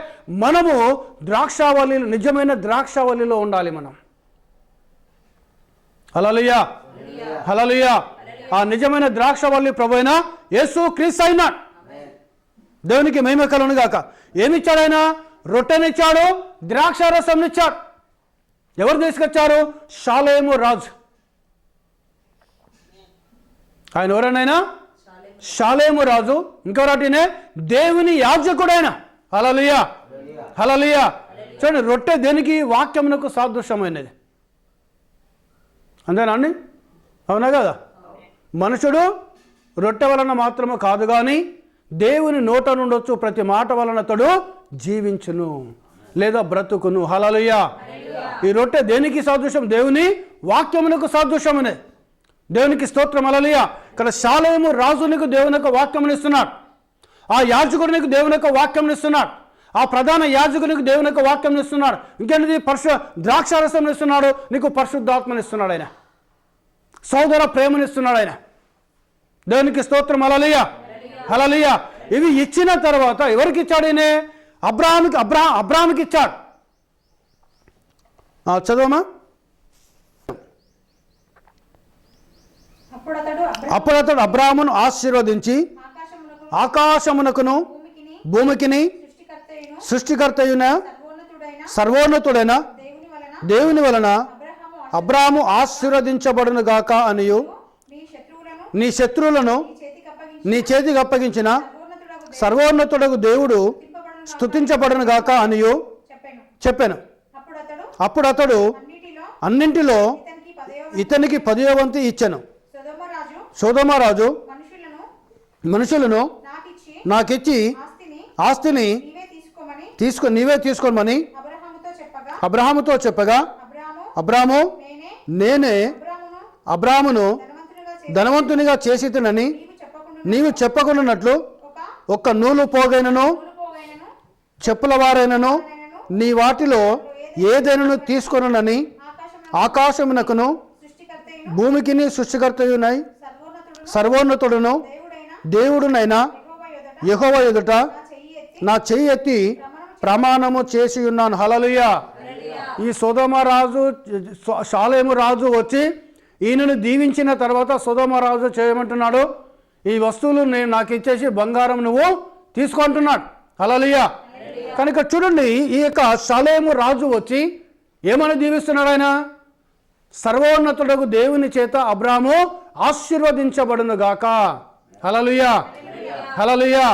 మనము ద్రాక్షావళి, నిజమైన ద్రాక్షావళిలో ఉండాలి మనం. హల్లెలూయా, హల్లెలూయా. ఆ నిజమైన ద్రాక్షావళి ప్రభువైన యేసు క్రీస్తు అయినాడు. దేవునికి మహిమ కలుగును గాక. ఏమిచ్చాడు ఆయన? రొట్టెనిచ్చాడు, ద్రాక్షారసం ఇచ్చాడు. ఎవరు తీసుకొచ్చారు? షాలేము రాజు. ఆయన ఎవరనైనా? షాలేము రాజు. ఇంకొకటినే దేవుని యాజకుడైన. హల్లెలూయా, హల్లెలూయా. చూడండి, రొట్టె దేనికి? వాక్యమునకు సాదృశ్యమైనది. అంతేనా అండి? అవునా కదా? మనుషుడు రొట్టె వలన మాత్రమే కాదు కానీ దేవుని నోట నుండొచ్చు ప్రతి మాట వలన అతడు జీవించును లేదా బ్రతుకును. హల్లెలూయా. ఈ రొట్టె దేనికి సాదృశ్యం? దేవుని వాక్యమునకు సాదృశ్యమనే. దేవునికి స్తోత్రం. హల్లెలూయా. ఇక్కడ షాలేము రాజునికి దేవుని యొక్క వాక్యమును ఇస్తున్నాడు. ఆ యాజకుడికి దేవుని యొక్క వాక్యమును ఇస్తున్నాడు. ఆ ప్రధాన యాజకునికి దేవుని యొక్క వాక్యం ఇస్తున్నాడు. ఇంకేంటిది? ద్రాక్షారసం ఇస్తున్నాడు. నీకు పరిశుద్ధాత్మని ఇస్తున్నాడు ఆయన. సోదర ప్రేమనిస్తున్నాడు ఆయన. దేవునికి స్తోత్రం. హల్లెలూయా, హల్లెలూయా. ఇవి ఇచ్చిన తర్వాత ఎవరికి ఇచ్చాడు? ఈయన అబ్రాహాముకి ఇచ్చాడు. చదవమా. అప్పుడు అతడు అబ్రాహామును ఆశీర్వదించి ఆకాశమునకును భూమికిని సృష్టికర్తయున సర్వోన్నతుడైన దేవుని వలన అబ్రాహాము ఆశీర్వదించబడును గాక అనియు నీ శత్రువులను నీ చేతికి అప్పగించిన సర్వోన్నతుడగు దేవుడు స్తుతించబడును గాక అనియు చెప్పాను. అప్పుడు అతడు అన్నింటిలో ఇతనికి 10వ వంతు ఇచ్చాను. సొదొమరాజు మనుషులను నాకిచ్చి ఆస్తిని నీవే తీసుకోమని అబ్రహాముతో చెప్పగా అబ్రాము నేనే అబ్రామును ధనవంతునిగా చేసితినని నీవు చెప్పకున్నట్లు ఒక్క నూలు పోగైనను చెప్పుల వారైనను నీ వాటిలో ఏదైనా తీసుకొనని ఆకాశమునకును భూమికిని సృష్టికర్తయునై సర్వోన్నతుడును దేవుడునైనా యెహోవా ఎదుట నా చెయ్యి ఎత్తి ప్రమాణము చేసి ఉన్నాను. హల్లెలూయా, ఈ సొదొమ రాజు షాలేము రాజు వచ్చి ఈయనను దీవించిన తర్వాత సొదొమ రాజు చేయమంటున్నాడు, ఈ వస్తువులు నేను నాకు ఇచ్చేసి బంగారం నువ్వు తీసుకుంటున్నాడు. హల్లెలూయా. కనుక చూడండి, ఈ యొక్క షాలేము రాజు వచ్చి ఏమని దీవిస్తున్నాడు? ఆయన సర్వోన్నతుడకు దేవుని చేత అబ్రాహాము ఆశీర్వదించబడును గాక. హల్లెలూయా, హల్లెలూయా.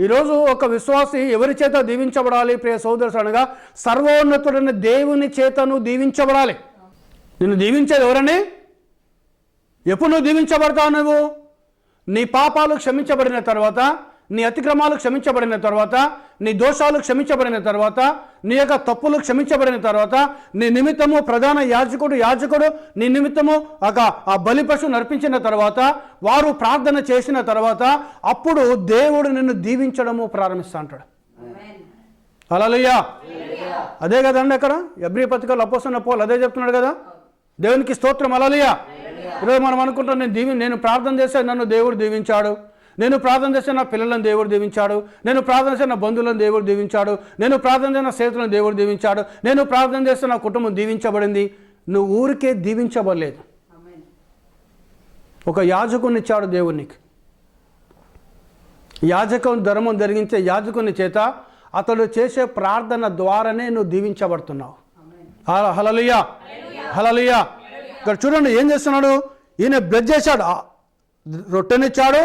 ఈరోజు ఒక విశ్వాసి ఎవరి చేత దీవించబడాలి ప్రియ సోదరుడు అనగా సర్వోన్నతుడైన దేవుని చేతను దీవించబడాలి. నిన్ను దీవించేది ఎవరని? ఎప్పుడు నువ్వు దీవించబడతావు? నువ్వు నీ పాపాలు క్షమించబడిన తర్వాత, నీ అతిక్రమాలు క్షమించబడిన తర్వాత, నీ దోషాలు క్షమించబడిన తర్వాత, నీ యొక్క తప్పులు క్షమించబడిన తర్వాత, నీ నిమిత్తము ప్రధాన యాజకుడు నీ నిమిత్తము ఆ బలి పశువు నర్పించిన తర్వాత, వారు ప్రార్థన చేసిన తర్వాత, అప్పుడు దేవుడు నిన్ను దీవించడము ప్రారంభిస్తా అంటాడు. హల్లెలూయా. అదే కదండి అక్కడ ఎబ్రీ పత్రికలో అపోస్తలుడైన పౌలు అదే చెప్తున్నాడు కదా. దేవునికి స్తోత్రం. హల్లెలూయా. ఈరోజు మనం అనుకుంటాం, నేను ప్రార్థన చేస్తే నన్ను దేవుడు దీవించాడు, నేను ప్రార్థన చేస్తే నా పిల్లలను దేవుడు దీవించాడు, నేను ప్రార్థన చేస్తే నా బంధువులను దేవుడు దీవించాడు, నేను ప్రార్థన చేస్తే నా స్నేహితులను దేవుడు దీవించాడు, నేను ప్రార్థన చేస్తే నా కుటుంబం దీవించబడింది. నువ్వు ఊరికే దీవించబడలేదు. ఒక యాజకుని ఇచ్చాడు దేవునికి. యాజకుని ధర్మం జరిగించే యాజకుని చేత అతడు చేసే ప్రార్థన ద్వారానే నువ్వు దీవించబడుతున్నావు. హల్లెలూయా, హల్లెలూయా. ఇక్కడ చూడండి ఏం చేస్తున్నాడు ఈయన. బ్లెస్ చేశాడు, రొట్టెనిచ్చాడు,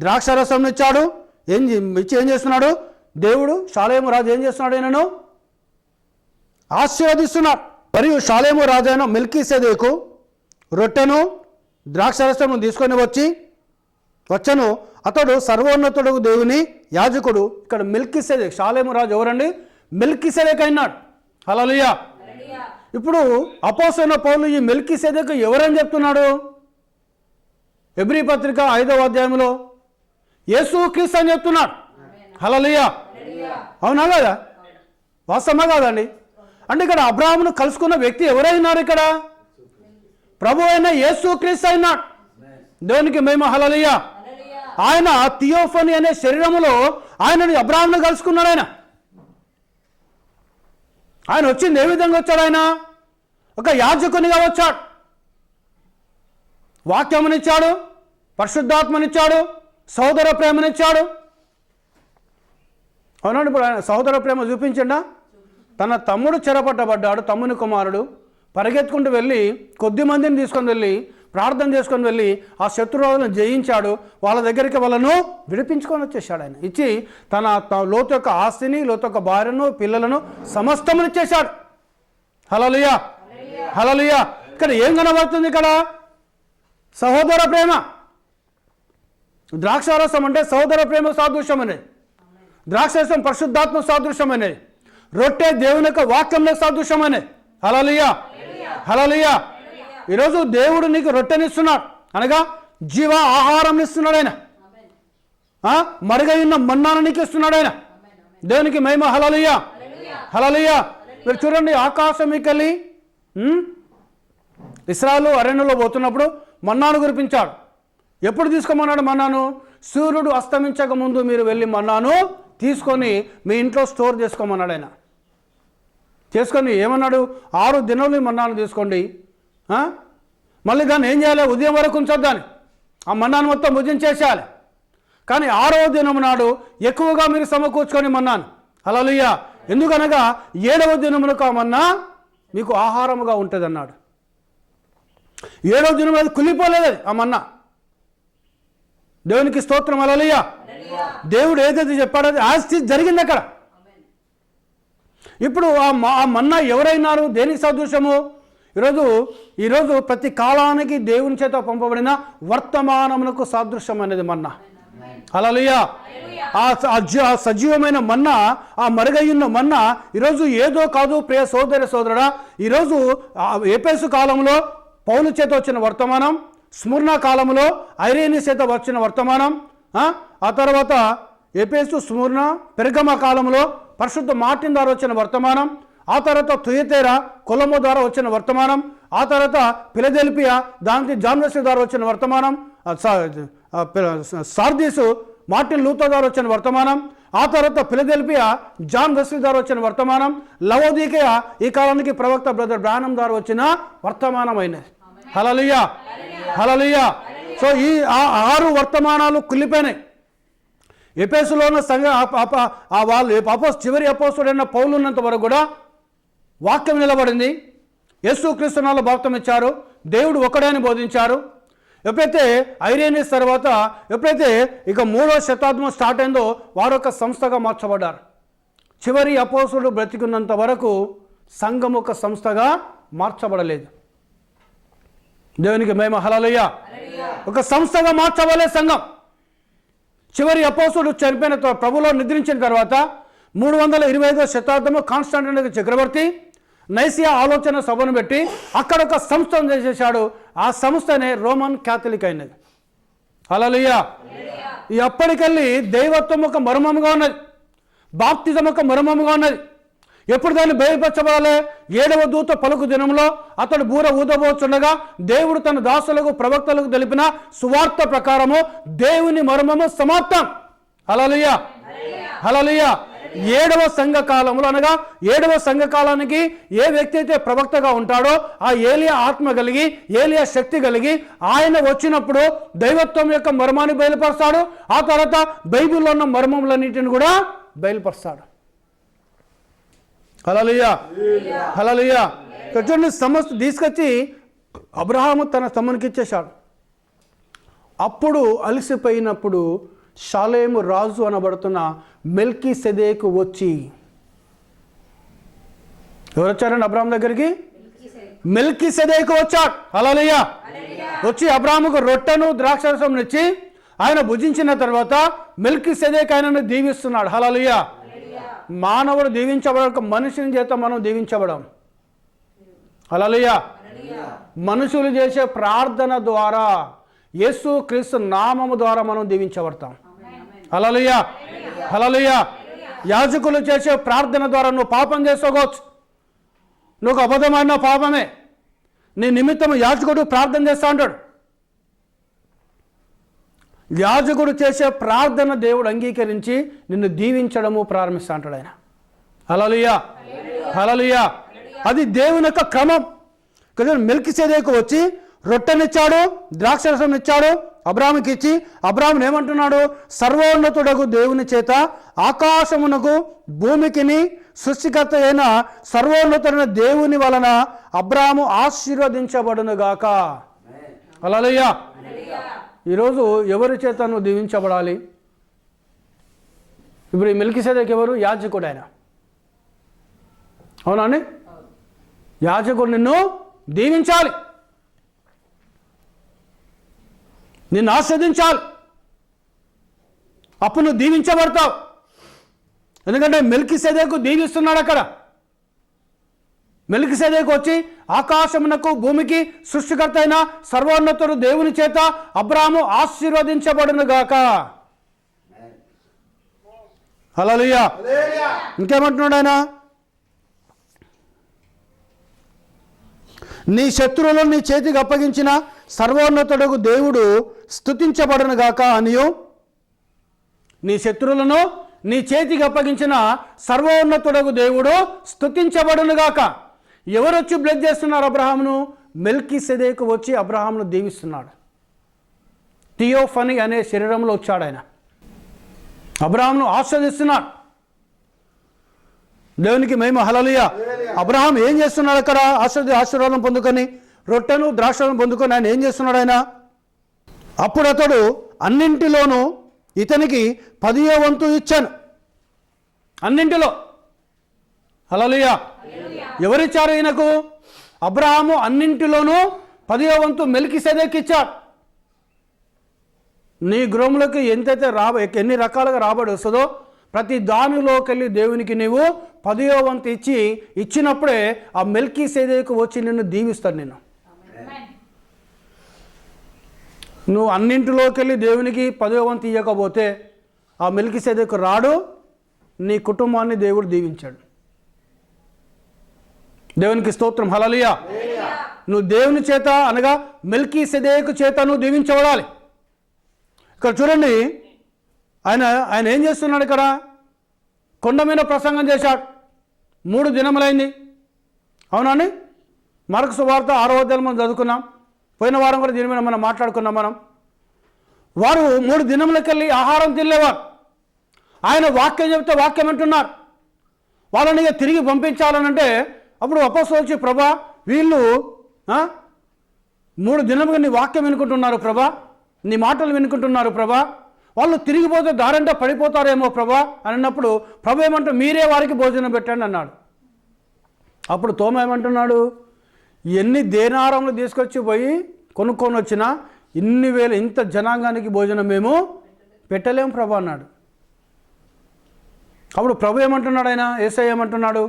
ద్రాక్షరసం ఇచ్చాడు. ఏం చేస్తున్నాడు దేవుడు? షాలేము రాజు ఏం చేస్తున్నాడు? ఈయనను ఆశీర్వదిస్తున్నాడు. మరియు షాలేము రాజు అయిన మెల్కీసెదెకు రొట్టెను ద్రాక్షరసము తీసుకొని వచ్చను. అతడు సర్వోన్నతుడు దేవుని యాజకుడు. ఇక్కడ మెల్కీసెదెకు, షాలేము రాజు ఎవరండి? మెల్కీసెదెకు అయినాడు. హల్లెలూయా. ఇప్పుడు అపోస్తలుడైన పౌలు ఈ మెల్కీసెదెకు ఎవరని చెప్తున్నాడు? ఎబ్రీ పత్రిక 5వ అధ్యాయంలో యేసుక్రీస్తు అని చెప్తున్నాడు. హల్లెలూయా. అవునా కదా? వాస్తవమా కాదండి? అంటే ఇక్కడ అబ్రాహామును కలుసుకున్న వ్యక్తి ఎవరైనారు? ఇక్కడ ప్రభు అయిన యేసుక్రీస్తు అయినాడు. దేవునికి మహిమ. హల్లెలూయా. ఆయన థియోఫనీ అనే శరీరములో ఆయనను అబ్రాహామును కలుసుకున్నాడు. ఆయన వచ్చింది ఏ విధంగా వచ్చాడు? ఆయన ఒక యాజకునిగా వచ్చాడు. వాక్యమునిచ్చాడు, పరిశుద్ధాత్మనిచ్చాడు, సహోదర ప్రేమనిచ్చాడు. అవునండి. ఇప్పుడు ఆయన సహోదర ప్రేమ చూపించండా? తన తమ్ముడు చెరపట్టబడ్డాడు, తమ్ముని కుమారుడు పరిగెత్తుకుంటూ వెళ్ళి కొద్ది మందిని తీసుకొని వెళ్ళి ప్రార్థన చేసుకొని వెళ్ళి ఆ శత్రువులను జయించాడు. వాళ్ళ దగ్గరికి వాళ్ళను విడిపించుకొని వచ్చేసాడు. ఆయన ఇచ్చి తన లోతు యొక్క ఆస్తిని, లోతు యొక్క భార్యను, పిల్లలను సమస్తమును ఇచ్చేశాడు. హల్లెలూయా, హల్లెలూయా. ఇక్కడ ఏం కనబడుతుంది? ఇక్కడ సహోదర ప్రేమ. ద్రాక్షారసం అంటే సహోదర ప్రేమ సాదృశ్యం అనేది. ద్రాక్షారసం పరిశుద్ధాత్మ సాదృశ్యం అనేది. రొట్టె దేవుని యొక్క వాక్యంలో సాదృశ్యం అనేది. హల్లెలూయా, హల్లెలూయా. ఈరోజు దేవుడు నీకు రొట్టెనిస్తున్నాడు, అనగా జీవ ఆహారం ఇస్తున్నాడు. ఆయన మరుగైన మన్నాను నీకు ఇస్తున్నాడు. ఆయన దేవునికి మహిమ. హల్లెలూయా, హల్లెలూయా. మీరు చూడండి, ఆకాశమికెళ్ళి ఇశ్రాయేలు అరణ్యంలో పోతున్నప్పుడు మన్నాను కురిపించాడు. ఎప్పుడు తీసుకోమన్నాడు మన్నాను? సూర్యుడు అస్తమించక ముందు మీరు వెళ్ళి మన్నాను తీసుకొని మీ ఇంట్లో స్టోర్ చేసుకోమన్నాడు. ఆయన చేసుకొని ఏమన్నాడు? 6 దినాలు మన్నాను తీసుకోండి, మళ్ళీ దాన్ని ఏం చేయాలి? ఉదయం వరకు ఉంచొద్దాని, ఆ మన్నాను మొత్తం భుజించేసేయాలి. కానీ 6వ దినం నాడు ఎక్కువగా మీరు సమకూర్చుకొని మన్నాను. హల్లెలూయా. ఎందుకనగా 7వ దినమునకు ఆ మన్నా మీకు ఆహారముగా ఉంటుంది అన్నాడు. 7వ దినం అది కుళ్ళిపోలేదు ఆ మన్నా. దేవునికి స్తోత్రం. హల్లెలూయా. దేవుడు ఏదైతే చెప్పాడో అది ఆస్తి జరిగింది అక్కడ. ఇప్పుడు ఆ మన్నా ఎవరైనారు? దేనికి సదృశ్యము? ఈరోజు ప్రతి కాలానికి దేవుని చేత పంపబడిన వర్తమానమునకు సాదృశ్యం అనేది మన్నా. హల్లెలూయా. ఆ సజీవమైన మన్నా, ఆ మరుగయ్యున్న మన్నా ఈరోజు ఏదో కాదు ప్రియ సోదరుడా. ఈరోజు ఎఫెసు కాలంలో పౌలు చేత వచ్చిన వర్తమానం, స్ముర్నా కాలంలో ఐరేని చేత వచ్చిన వర్తమానం, ఆ తర్వాత ఎఫెసు, స్ముర్నా, పెర్గమ కాలంలో పరిశుద్ధ మార్టిన్ ద్వారా వచ్చిన వర్తమానం, ఆ తర్వాత తుయతేరా, కొలమో ద్వారా వచ్చిన వర్తమానం, ఆ తర్వాత ఫిలదెల్ఫియా, దానికి జాన్ వెస్లీ ద్వారా వచ్చిన వర్తమానం, సార్దీసు మార్టిన్ లూథర్ ద్వారా వచ్చిన వర్తమానం, ఆ తర్వాత ఫిలదెల్ఫియా జాన్ వెస్లీ ద్వారా వచ్చిన వర్తమానం, లవోదికయ ఈ కాలానికి ప్రవక్త బ్రదర్ బ్రానమ్ ద్వారా వచ్చిన వర్తమానం అయినది. హల్లెలూయా, హల్లెలూయా. సో ఈ 6 వర్తమానాలు కుళ్ళిపోయినాయి. ఎఫెసులో ఉన్న సంఘ వాళ్ళు చివరి అపోస్తలుడైన పౌలు ఉన్నంత వరకు కూడా వాక్యం నిలబడింది. యేసుక్రీస్తు నామములో బాప్తిసం ఇచ్చారు, దేవుడు ఒకడే అని బోధించారు. ఎప్పుడైతే ఐరేనియస్ తర్వాత ఎప్పుడైతే ఇక 3వ శతాబ్దం స్టార్ట్ అయిందో వారు ఒక సంస్థగా మార్చబడ్డారు. చివరి అపోస్తలుడు బ్రతికున్నంత వరకు సంఘం ఒక సంస్థగా మార్చబడలేదు. దేవునికి మహిమ. హల్లెలూయా. ఒక సంస్థగా మార్చబడలే సంఘం. చివరి అపోస్తలుడు చనిపోయిన ప్రభులో నిద్రించిన తర్వాత 325వ శతాబ్దము కాన్స్టాంటినోస్ చక్రవర్తి నైసియా ఆలోచన సభను పెట్టి అక్కడ ఒక సంస్థను చేసేశాడు. ఆ సంస్థనే రోమన్ క్యాథలిక్ అయినది. హల్లెలూయా. ఈ అప్పటికెళ్ళి దైవత్వం ఒక మర్మముగా ఉన్నది, బాప్తిజం ఒక మర్మముగా ఉన్నది. ఎప్పుడు దాన్ని బయలుపరచబడాలి? 7వ దూత పలుకు దినంలో అతడు బూర ఊదబోచుండగా దేవుడు తన దాసులకు ప్రవక్తలకు తెలిపిన సువార్త ప్రకారము దేవుని మర్మము సమాప్తం. హల్లెలూయా, హల్లెలూయా. 7వ సంఘకాలంలో అనగా 7వ సంఘకాలానికి ఏ వ్యక్తి అయితే ప్రవక్తగా ఉంటాడో ఆ ఏలియా ఆత్మ కలిగి, ఏలియా శక్తి కలిగి ఆయన వచ్చినప్పుడు దైవత్వం యొక్క మర్మాన్ని బయలుపరుస్తాడు. ఆ తర్వాత బైబిల్లో ఉన్న మర్మములన్నింటిని కూడా బయలుపరుస్తాడు. హల్లెలూయా, హల్లెలూయా. చూడండి, సమస్త తీసుకొచ్చి అబ్రహాము తన తమ్మునికి ఇచ్చేశాడు. అప్పుడు అలసిపోయినప్పుడు షాలేము రాజు అనబడుతున్న మెల్కీసెదెకు వచ్చి, ఎవరు వచ్చారండి అబ్రహాం దగ్గరికి? మెల్కీసెదెకు వచ్చాడు. హల్లెలూయా. వచ్చి అబ్రహాముకు రొట్టెను ద్రాక్షరసం ఇచ్చి ఆయన భుజించిన తర్వాత మెల్కీసెదెకు ఆయనను దీవిస్తున్నాడు. హల్లెలూయా. మానవుడు దీవించబడ, మనుషుని చేత మనం దీవించబడం. హల్లెలూయా. మనుషులు చేసే ప్రార్థన ద్వారా, యేసు క్రీస్తు నామము ద్వారా మనం దీవించబడతాం. హల్లెలూయా, హల్లెలూయా. యాజకులు చేసే ప్రార్థన ద్వారా నువ్వు పాపం చేసుకోవచ్చు, నువ్వు అబద్ధమైన పాపమే. నీ నిమిత్తం యాజకుడు ప్రార్థన చేస్తా ఉంటాడు. యాజకుడు చేసే ప్రార్థన దేవుడు అంగీకరించి నిన్ను దీవించడము ప్రారంభిస్తా అంటాడు ఆయన. హల్లెలూయా, హల్లెలూయా. అది దేవుని యొక్క క్రమం. మెల్కీసెదెకు వచ్చి రొట్టెనిచ్చాడు, ద్రాక్షరసం ఇచ్చాడు, అబ్రాహాముకి ఇచ్చి అబ్రాహామును ఏమంటున్నాడు? సర్వోన్నతుడగు దేవుని చేత ఆకాశమునకు భూమికిని సృష్టికర్త అయిన సర్వోన్నతుడైన దేవుని వలన అబ్రాహాము ఆశీర్వదించబడునుగాక. హల్లెలూయా. ఈరోజు ఎవరి చేత నువ్వు దీవించబడాలి? ఇప్పుడు ఈ మెల్కీసెదెకు ఎవరు? యాజకుడు ఆయన. అవునా అండి? యాజకుడు నిన్ను దీవించాలి, నిన్ను ఆస్వాదించాలి, అప్పుడు నువ్వు దీవించబడతావు. ఎందుకంటే మెల్కీసెదెకు దీవిస్తున్నాడు అక్కడ. మెల్కీసెదెకు వచ్చి ఆకాశమునకు భూమికి సృష్టికర్త అయిన సర్వోన్నతుడు దేవుని చేత అబ్రాహాము ఆశీర్వదించబడునుగాక. హల్లెలూయా. ఇంకేమంటున్నాడు ఆయన? నీ శత్రువులను నీ చేతికి అప్పగించిన సర్వోన్నతుడకు దేవుడు స్తుతించబడునుగాక అనియు. నీ శత్రువులను నీ చేతికి అప్పగించిన సర్వోన్నతుడకు దేవుడు స్తుతించబడునుగాక. ఎవరు వచ్చి బ్లెస్ చేస్తున్నారు అబ్రహామును? మెల్కీసెదెకు వచ్చి అబ్రహామును దీవిస్తున్నాడు. థియోఫనీ అనే శరీరంలో వచ్చాడు ఆయన. అబ్రహామును ఆస్వాదిస్తున్నాడు. దేవునికి మహిమ. హల్లెలూయా. అబ్రహాం ఏం చేస్తున్నాడు అక్కడ? ఆశీర్వాదం పొందుకొని, రొట్టెను ద్రాక్షను పొందుకొని ఆయన ఏం చేస్తున్నాడు ఆయన? అప్పుడు అతడు అన్నింటిలోనూ ఇతనికి 10వ వంతు ఇచ్చాను. అన్నింటిలో. హల్లెలూయా. ఎవరిచ్చారు ఈయనకు? అబ్రహాము అన్నింటిలోనూ 10వ వంతు మెల్కీసెదెకు ఇచ్చాడు. నీ గృహంలోకి ఎంతైతే ఎన్ని రకాలుగా రాబడి వస్తుందో ప్రతి దానిలోకి వెళ్ళి దేవునికి నీవు 10వ వంతు ఇచ్చినప్పుడే ఆ మెల్కీసెదెకు వచ్చి నిన్ను దీవిస్తాడు. నువ్వు అన్నింటిలోకి వెళ్ళి దేవునికి 10వ వంతు ఇవ్వకపోతే ఆ మెల్కీసెదెకు రాడు, నీ కుటుంబాన్ని దేవుడు దీవించాడు. దేవునికి స్తోత్రం. హల్లెలూయా. నువ్వు దేవుని చేత అనగా మెల్కీసెదెకు చేత నువ్వు దీవించబడాలి. ఇక్కడ చూడండి, ఆయన ఏం చేస్తున్నాడు ఇక్కడ? కొండ మీద ప్రసంగం చేశాడు. 3 దినములైంది. అవునండి. మార్కు సువార్త 6వ అధ్యాయం మనం చదువుకున్నాం. పోయిన వారం కూడా దీని మీద మనం మాట్లాడుకున్నాం. వారు 3 దినములకెళ్ళి ఆహారం తినలేవారు. ఆయన వాక్యం చెప్తే వాక్యం అంటున్నారు. వాళ్ళని తిరిగి పంపించాలనంటే అప్పుడు అపోస్తలులు వచ్చి, ప్రభా వీళ్ళు 3 దినముగా నీ వాక్యం వినుకుంటున్నారు ప్రభా, నీ మాటలు వినుకుంటున్నారు ప్రభా, వాళ్ళు తిరిగిపోతే దారంటే పడిపోతారేమో ప్రభా అని అన్నప్పుడు ప్రభు ఏమంటూ మీరే వారికి భోజనం పెట్టండి అన్నాడు. అప్పుడు తోమ ఏమంటున్నాడు, ఎన్ని దేనారములు తీసుకొచ్చి పోయి కొనుక్కొని వచ్చినా ఇంత జనాంగానికి భోజనం మేము పెట్టలేము ప్రభా అన్నాడు. అప్పుడు ప్రభు ఏమంటున్నాడు, ఆయన యేసయ్య ఏమంటున్నాడు,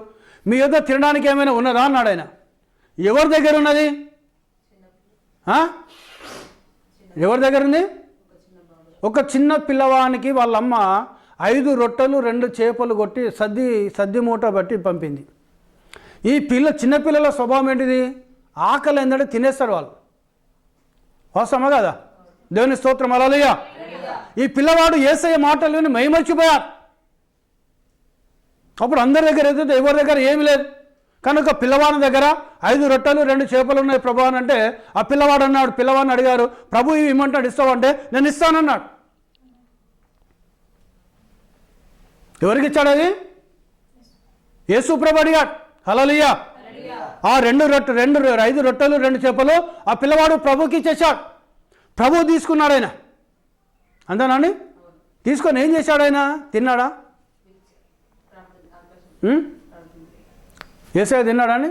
మీ యొద్ద తినడానికి ఏమైనా ఉన్నదా అన్నాడు. ఆయన ఎవరి దగ్గర ఉన్నది? ఎవరి దగ్గర ఉంది? ఒక చిన్న పిల్లవానికి వాళ్ళమ్మ 5 రొట్టెలు 2 చేపలు కొట్టి సద్ది మూట బట్టి పంపింది. ఈ చిన్నపిల్లల స్వభావం ఏంటిది? ఆకలి ఏంటంటే తినేస్తారు వాళ్ళు. వాస్తవమా కదా? దేవుని స్తోత్రం, హల్లెలూయా. ఈ పిల్లవాడు యేసయ్య మాటలు విని మైమర్చిపోయారు. అప్పుడు అందరి దగ్గర ఎదుగుతే ఎవరి దగ్గర ఏమీ లేదు కనుక పిల్లవాడి దగ్గర 5 రొట్టెలు 2 చేపలు ఉన్నాయి ప్రభు అని అంటే ఆ పిల్లవాడు అన్నాడు, పిల్లవాడిని అడిగారు, ప్రభు ఇవి ఇమ్మంటాడు ఇస్తావంటే నేను ఇస్తానన్నాడు. ఎవరికి ఇచ్చాడు అది? యేసు ప్రభు అడిగాడు. హల్లెలూయా. ఆ 5 రొట్టెలు 2 చేపలు ఆ పిల్లవాడు ప్రభుకి ఇచ్చేశాడు. ప్రభు తీసుకున్నాడు. ఆయన అంతేనండి. తీసుకొని ఏం చేశాడు? ఆయన తిన్నాడా? యేసయ్య తిన్నాడని?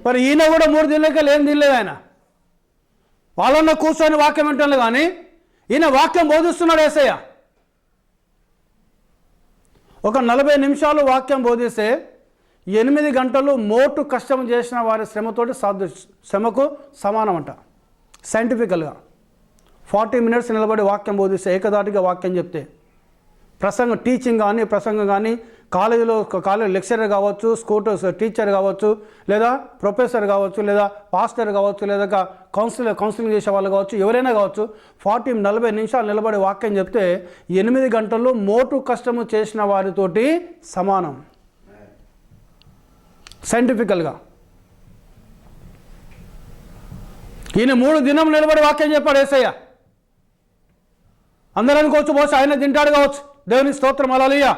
మరి ఈయన కూడా 3 దినలకి ఏం తినలేదు. ఆయన వాళ్ళన్న కూర్చొని వాక్యం వింటలే కానీ ఈయన వాక్యం బోధిస్తున్నాడు యేసయ్య. ఒక 40 నిమిషాలు వాక్యం బోధిస్తే 8 గంటలు మోటు కష్టం చేసిన వారి శ్రమకు సమానం అంట. సైంటిఫికల్గా 40 మినిట్స్ నిలబడి వాక్యం బోధిస్తే, ఏకదాటిగా వాక్యం చెప్తే, ప్రసంగం టీచింగ్ కానీ ప్రసంగం కానీ కాలేజ్ లెక్చరర్ కావచ్చు, స్కూల్ టీచర్ కావచ్చు, లేదా ప్రొఫెసర్ కావచ్చు, లేదా పాస్టర్ కావచ్చు, లేదా కౌన్సిలింగ్ చేసే వాళ్ళు కావచ్చు, ఎవరైనా కావచ్చు, 40 నిమిషాలు నిలబడి వాక్యం చెప్తే 8 గంటల్లో మోటు కష్టము చేసిన వారితోటి సమానం సైంటిఫికల్గా. ఈయన 3 దినం నిలబడి వాక్యం చెప్పాడు యేసయ్య. అందరూ అనుకోవచ్చు బహుశా ఆయన తింటాడు కావచ్చు. దేవుని స్తోత్రం, హల్లెలూయా.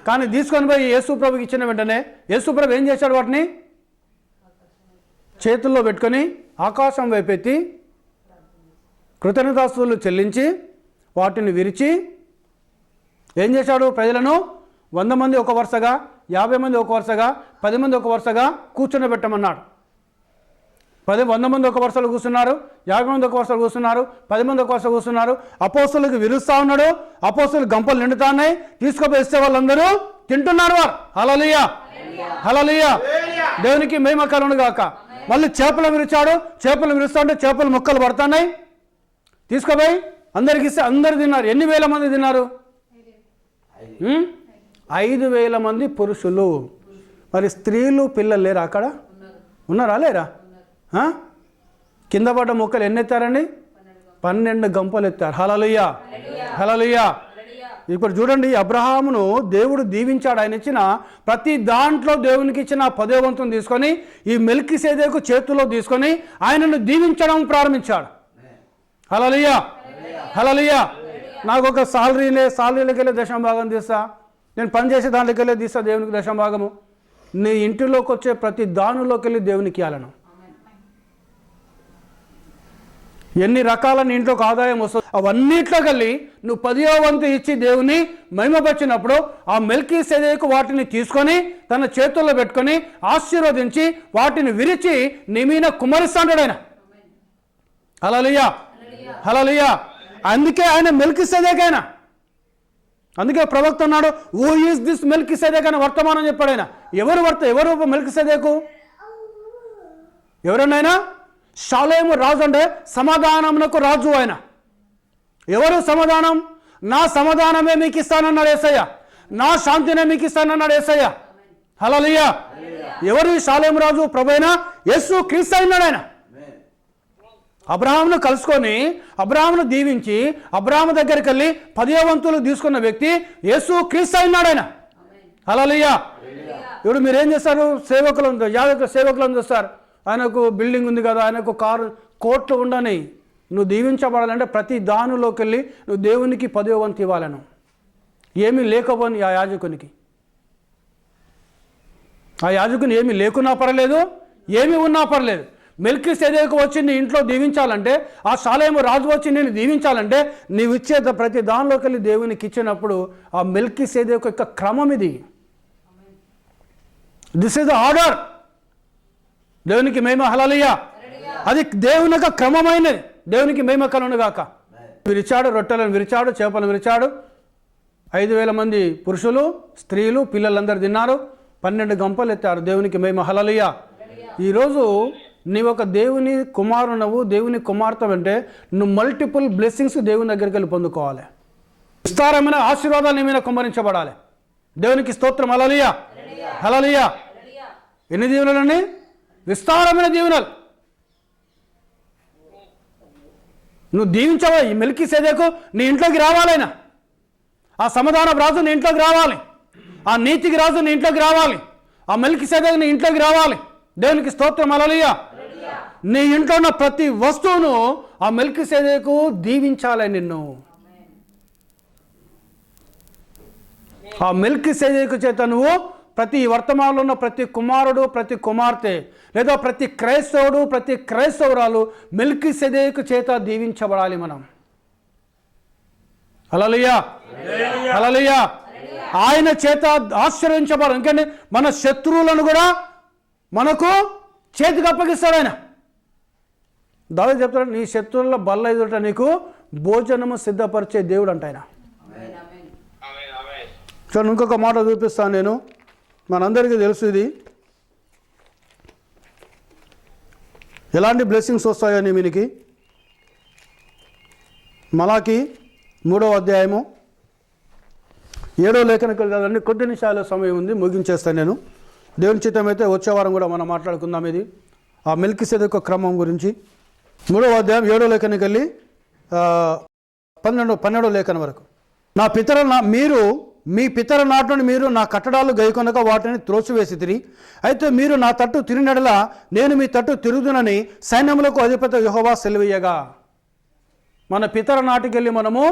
కానీ తీసుకొని పోయి యేసు ప్రభుకి ఇచ్చిన వెంటనే యేసు ప్రభు ఏం చేశాడు? వాటిని చేతుల్లో పెట్టుకొని ఆకాశం వైపెత్తి కృతజ్ఞతాస్తుతులు చెల్లించి వాటిని విరిచి ఏం చేశాడు? ప్రజలను 100 మంది ఒక వరుసగా, 50 మంది ఒక వరుసగా, 10 మంది ఒక వరుసగా కూర్చొని 100 మంది ఒక వరుసలో కూర్చున్నారు, 50 మంది ఒక వరుసలో కూర్చున్నారు, 10 మంది ఒక వరుసలో కూర్చున్నారు. అపోస్తలులకు విరుస్తూ ఉన్నాడు. అపోస్తలు గంపలు నిండుతా ఉన్నాయి. తీసుకుపోయి ఇస్తే వాళ్ళందరూ తింటున్నారు. వారు హల్లెలూయా, హల్లెలూయా. దేవునికి మహిమ కలుగును గాక. మళ్ళీ చేపలు విరిచాడు. చేపలు విరుస్తూ ఉంటే చేపలు ముక్కలు పడుతున్నాయి. తీసుకుపోయి అందరికి ఇస్తే అందరు తిన్నారు. ఎన్ని వేల మంది తిన్నారు? 5,000 మంది పురుషులు. మరి స్త్రీలు పిల్లలు లేరా? అక్కడ ఉన్నారా లేరా? కింద పడ్డ మొక్కలు ఎన్ని ఎత్తారండి? 12 గంపలు ఎత్తారు. హల్లెలూయా, హల్లెలూయా. ఇప్పుడు చూడండి, అబ్రహామును దేవుడు దీవించాడు. ఆయన ఇచ్చిన ప్రతి దాంట్లో దేవునికి ఇచ్చిన 10వ వంతును తీసుకొని ఈ మెల్కీసెదెకు చేతుల్లో తీసుకొని ఆయనను దీవించడం ప్రారంభించాడు. హల్లెలూయా, హల్లెలూయా. నాకు ఒక సాలరీలోకి వెళ్ళి దశమభాగం తీస్తా, నేను పనిచేసే దాంట్లోకి వెళ్ళి తీస్తా దేవునికి దశమభాగము. నీ ఇంటిలోకి వచ్చే ప్రతి దానిలోకి వెళ్ళి దేవునికి ఇవ్వాలను. ఎన్ని రకాల నీ ఇంట్లోకి ఆదాయం వస్తుంది అవన్నిట్లోకి వెళ్ళి నువ్వు 10వ వంతు ఇచ్చి దేవుని మహిమపరిచినప్పుడు ఆ మెల్కీసెదెకు వాటిని తీసుకొని తన చేతుల్లో పెట్టుకొని ఆశీర్వదించి వాటిని విరిచి నీ మీద కుమ్మరిస్తాడు ఆయన. హల్లెలూయా, హల్లెలూయా. అందుకే ఆయన మెల్కీసెదెకు. ఆయన అందుకే ప్రవక్త అన్నాడు, హూ ఈజ్ దిస్ మెల్కీసెదెకు అని వర్తమానం చెప్పాడు ఆయన. ఎవరు మెల్కీసెదెకు? ఎవరన్నాయన? షాలేము రాజు, అంటే సమాధానమునకు రాజు ఆయన. ఎవరు సమాధానం? నా సమాధానమే మీకు ఇస్తానన్నాడు యేసయ్య, నా శాంతినే మీకు ఇస్తానన్నాడు యేసయ్య. హల్లెలూయా. ఎవరు షాలేము రాజు? ప్రభువైన యేసు క్రీస్తు అన్నాడు ఆయన. అబ్రహామును కలుసుకొని అబ్రహామును దీవించి అబ్రహాము దగ్గరికి వెళ్ళి 10వ వంతులు తీసుకున్న వ్యక్తి యేసు క్రీస్తు అన్నాడు ఆయన. హల్లెలూయా. ఇప్పుడు మీరు ఏం చేస్తారు? యాజకుల సేవకులను చూస్తారు. ఆయనకు బిల్డింగ్ ఉంది కదా, ఆయనకు కారు, కోట్లు ఉండని. నువ్వు దీవించబడాలంటే ప్రతి దానిలోకి వెళ్ళి నువ్వు దేవునికి 10వ వంతు ఇవ్వాలను. ఏమీ లేకపోని ఆ యాజకునికి ఏమీ లేకున్నా పర్లేదు, ఏమీ ఉన్నా పర్లేదు. మెల్కీసెదెకు వచ్చి నీ ఇంట్లో దీవించాలంటే, ఆ షాలేము రాజు వచ్చి నేను దీవించాలంటే, నీవు ఇచ్చే ప్రతి దానిలోకి వెళ్ళి దేవునికి ఇచ్చినప్పుడు ఆ మెల్కీసెదెకు యొక్క క్రమం ఇది. This is the order. దేవునికి మహిమ. హల్లెలూయా. అది దేవుని యొక్క క్రమమైనది. దేవునికి మహిమ కలుగును గాక. విరిచాడు, రొట్టెలను విరిచాడు, చేపలను విరిచాడు. 5,000 మంది పురుషులు, స్త్రీలు, పిల్లలందరూ తిన్నారు. 12 గంపలు ఎత్తారు. దేవునికి మహిమ. హల్లెలూయా. ఈరోజు నీవు ఒక దేవుని కుమారునవు, దేవుని కుమార్తె అంటే నువ్వు మల్టిపుల్ బ్లెస్సింగ్స్ దేవుని దగ్గరికి వెళ్ళి పొందుకోవాలి. విస్తారమైన ఆశీర్వాదాలు నీ మీద కుమ్మరించబడాలి. దేవునికి స్తోత్రం. హల్లెలూయా. హల్లెలూయా. ఎన్ని దీవెనలండి? విస్తారమైన దీవెనలు. నువ్వు దీవించవా? ఈ మెల్కీసెదెకు నీ ఇంట్లోకి రావాలైనా, ఆ సమాధాన రాజు నీ ఇంట్లోకి రావాలి, ఆ నీతికి రాజు నీ ఇంట్లోకి రావాలి, ఆ మెల్కీసెదెకు నీ ఇంట్లోకి రావాలి. దేవునికి స్తోత్రం. హల్లెలూయా. నీ ఇంట్లో ఉన్న ప్రతి వస్తువును ఆ మెల్కీసెదెకు దీవించాలి. నిన్ను ఆ మెల్కీసెదెకు చేత నువ్వు ప్రతి వర్తమానంలో ఉన్న ప్రతి కుమారుడు, ప్రతి కుమార్తె, లేదా ప్రతి క్రైస్తవుడు, ప్రతి క్రైస్తవురాలు మెల్కీసెదెకు చేత దీవించబడాలి. మనం హల్లెలూయా. హల్లెలూయా. ఆయన చేత ఆశీర్వదించబడాలి. ఎందుకంటే మన శత్రువులను కూడా మనకు చేతికి అప్పగిస్తాడు ఆయన. దావీదు చెప్తాడు, నీ శత్రువుల బల్ల ఎదుట నీకు భోజనము సిద్ధపరిచే దేవుడు అంట ఆయన. చూడండి, ఇంకొక మాట చూపిస్తాను నేను. మనందరికీ తెలుసు ఇది ఎలాంటి బ్లెస్సింగ్స్ వస్తాయని. మీకు మలాకి 3వ అధ్యాయము 7వ లేఖనకు చదవండి. కొద్ది నిమిషాల సమయం ఉంది, ముగించేస్తాను నేను. దేవుని చిత్తం అయితే వచ్చే వారం కూడా మనం మాట్లాడుకుందాం ఇది ఆ మెల్కీసెదెకు క్రమం గురించి. 3వ అధ్యాయం 7వ లేఖనకి వెళ్ళి 12వ లేఖన వరకు. మీ పితర నాటుని మీరు నా కట్టడాలు గైకొనక వాటిని త్రోసివేసితిరి. అయితే మీరు నా తట్టు తిరిగినడలా నేను మీ తట్టు తిరుగుదునని సైన్యములకు అధిపతి యెహోవా సెలవీయగా. మన పితర నాటికి వెళ్ళి మనము